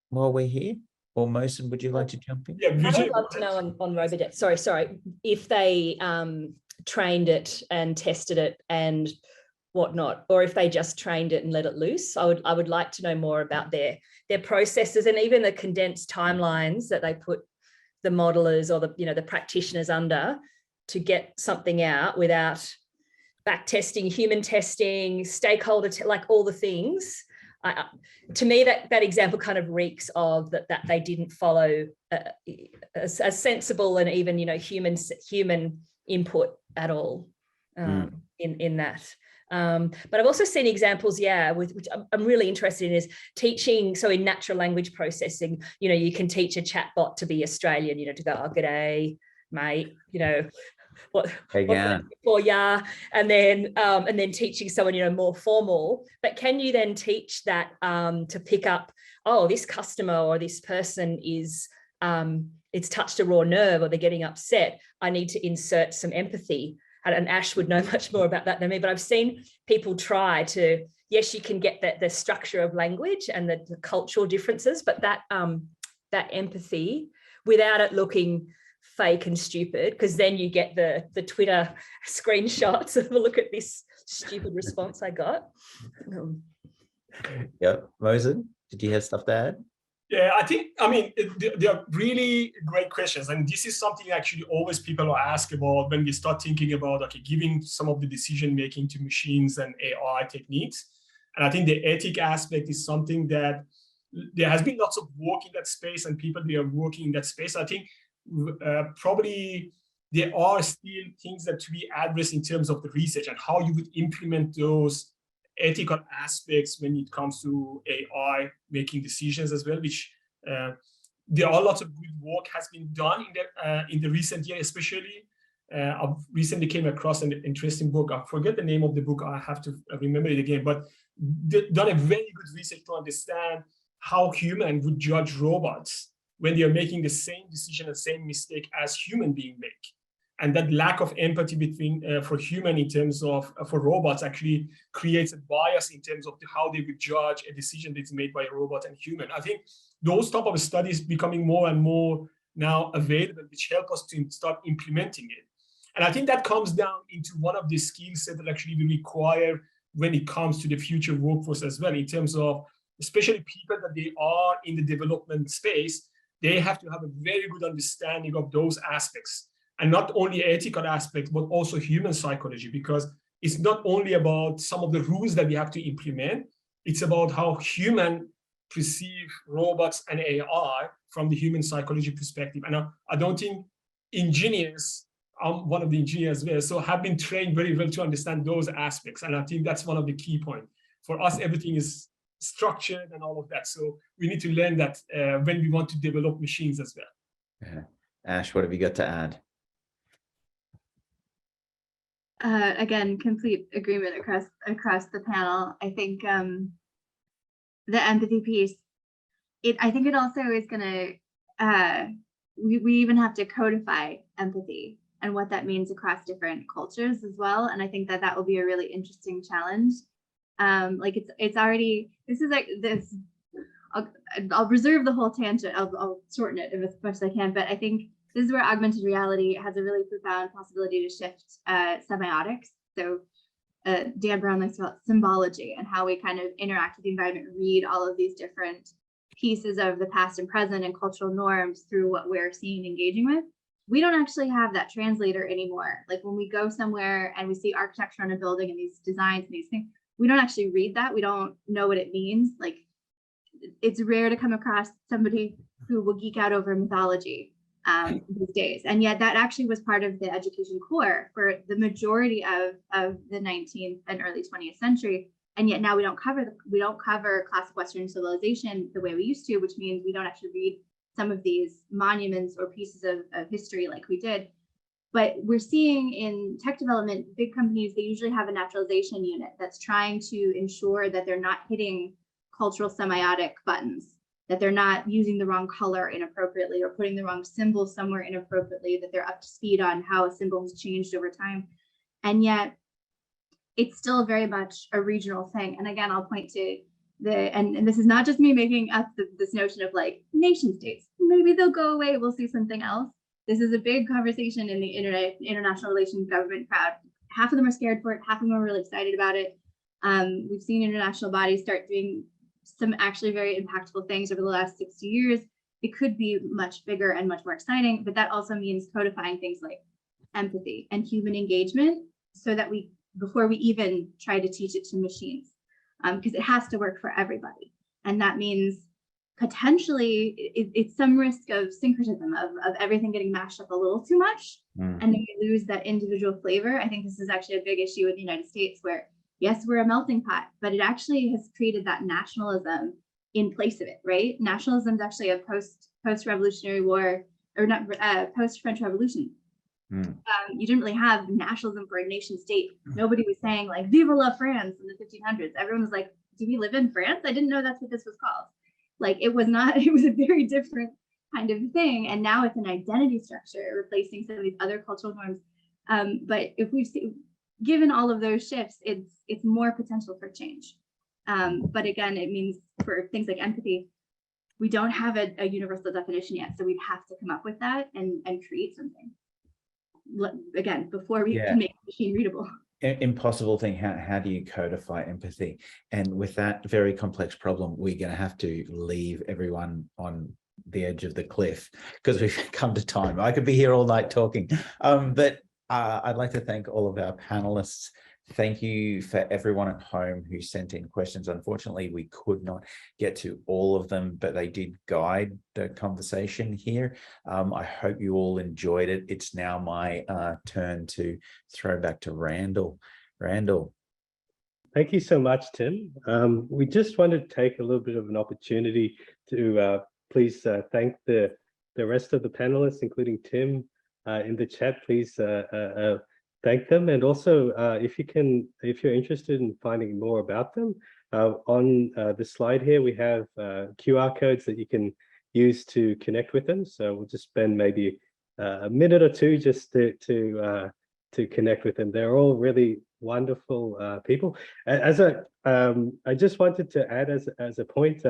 while we're here? Or Mohsen, would you like to jump in? Yeah, I would Vijay, love to know on Robodebt. Sorry, if they trained it and tested it and whatnot, or if they just trained it and let it loose. I would like to know more about their processes and even the condensed timelines that they put the modelers or the practitioners under to get something out without back testing, human testing, stakeholder, like all the things. To me, that example kind of reeks of that they didn't follow a sensible and even human input at all in that. But I've also seen examples, which I'm really interested in, is teaching. So in natural language processing, you can teach a chatbot to be Australian, to go, oh, g'day, mate, what for, yeah, and then teaching someone, more formal. But can you then teach that to pick up, oh, this customer or this person is, it's touched a raw nerve or they're getting upset. I need to insert some empathy. And Ash would know much more about that than me, but I've seen people try to, yes, you can get the structure of language and the cultural differences, but that empathy without it looking fake and stupid, because then you get the Twitter screenshots of, look at this stupid response I got. Yeah, Mohsen, did you have stuff to add? Yeah, they are really great questions. And this is something actually always people are asked about when we start thinking about, giving some of the decision making to machines and AI techniques. And I think the ethic aspect is something that there has been lots of work in that space and people they are working in that space. I think probably there are still things that to be addressed in terms of the research and how you would implement those ethical aspects when it comes to AI making decisions as well, which there are lots of good work has been done in the recent year, especially. I recently came across an interesting book. I forget the name of the book. I have to remember it again, but done a very good research to understand how human would judge robots when they are making the same decision and same mistake as human beings make. And that lack of empathy between for human in terms of for robots actually creates a bias in terms of how they would judge a decision that's made by a robot and human. I think those type of studies becoming more and more now available, which help us to start implementing it. And I think that comes down into one of the skill sets that actually we require when it comes to the future workforce as well, in terms of especially people that they are in the development space, they have to have a very good understanding of those aspects. And not only ethical aspects, but also human psychology, because it's not only about some of the rules that we have to implement, it's about how human perceive robots and AI from the human psychology perspective. And I don't think engineers, I'm one of the engineers there, so have been trained very well to understand those aspects. And I think that's one of the key points. For us, everything is structured and all of that. So we need to learn that when we want to develop machines as well. Yeah. Ash, what have you got to add? Again, complete agreement across the panel. I think the empathy piece, I think it also is going to, we even have to codify empathy and what that means across different cultures as well. And I think that will be a really interesting challenge. It's already, this is like this, I'll reserve the whole tangent. I'll shorten it as much as I can, but I think this is where augmented reality has a really profound possibility to shift semiotics. So Dan Brown likes about symbology and how we kind of interact with the environment, read all of these different pieces of the past and present and cultural norms through what we're seeing and engaging with. We don't actually have that translator anymore. Like when we go somewhere and we see architecture on a building and these designs and these things, we don't actually read that. We don't know what it means. Like it's rare to come across somebody who will geek out over mythology these days. And yet that actually was part of the education core for the majority of the 19th and early 20th century. And yet now we don't cover classic Western civilization the way we used to, which means we don't actually read some of these monuments or pieces of history like we did. But we're seeing in tech development, big companies, they usually have a naturalization unit that's trying to ensure that they're not hitting cultural semiotic buttons, that they're not using the wrong color inappropriately or putting the wrong symbol somewhere inappropriately, that they're up to speed on how a symbol has changed over time. And yet it's still very much a regional thing. And again, I'll point to and this is not just me making up this notion of like nation states. Maybe they'll go away, we'll see something else. This is a big conversation in the international relations government crowd. Half of them are scared for it, half of them are really excited about it. We've seen international bodies start doing some actually very impactful things over the last 60 years. It could be much bigger and much more exciting, but that also means codifying things like empathy and human engagement so that before we even try to teach it to machines, because it has to work for everybody. And that means potentially it's some risk of syncretism, of everything getting mashed up a little too much, and then we lose that individual flavor. I think this is actually a big issue with the United States where, yes, we're a melting pot, but it actually has created that nationalism in place of it, right? Nationalism is actually a post-Revolutionary War, or not post-French Revolution. You didn't really have nationalism for a nation state. Nobody was saying like "Vive la France" in the 1500s. Everyone was like, "Do we live in France? I didn't know that's what this was called." Like it was not. It was a very different kind of thing. And now it's an identity structure replacing some of these other cultural norms. But if we see, given all of those shifts, it's more potential for change. But again, it means for things like empathy, we don't have a universal definition yet. So we'd have to come up with that and create something. Again, before we can make it machine readable. Impossible thing. How do you codify empathy? And with that very complex problem, we're going to have to leave everyone on the edge of the cliff because we've come to time. I could be here all night talking, but I'd like to thank all of our panelists. Thank you for everyone at home who sent in questions. Unfortunately, we could not get to all of them, but they did guide the conversation here. I hope you all enjoyed it. It's now my turn to throw back to Randall. Randall. Thank you so much, Tim. We just wanted to take a little bit of an opportunity to please thank the rest of the panelists, including Tim, in the chat. Please thank them, and also if you're interested in finding more about them, on the slide here we have QR codes that you can use to connect with them. So we'll just spend maybe a minute or two just to connect with them. They're all really wonderful people. I just wanted to add as a point,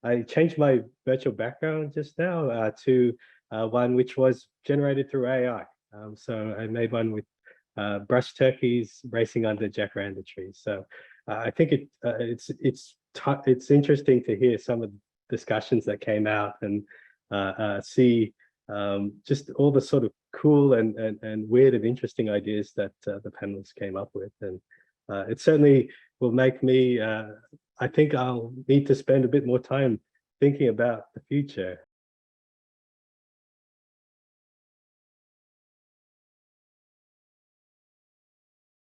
I changed my virtual background just now to one which was generated through AI. So I made one with brush turkeys racing under jacaranda trees. So I think it's interesting to hear some of the discussions that came out and see just all the sort of cool and weird and interesting ideas that the panelists came up with. And it certainly will make me, I think I'll need to spend a bit more time thinking about the future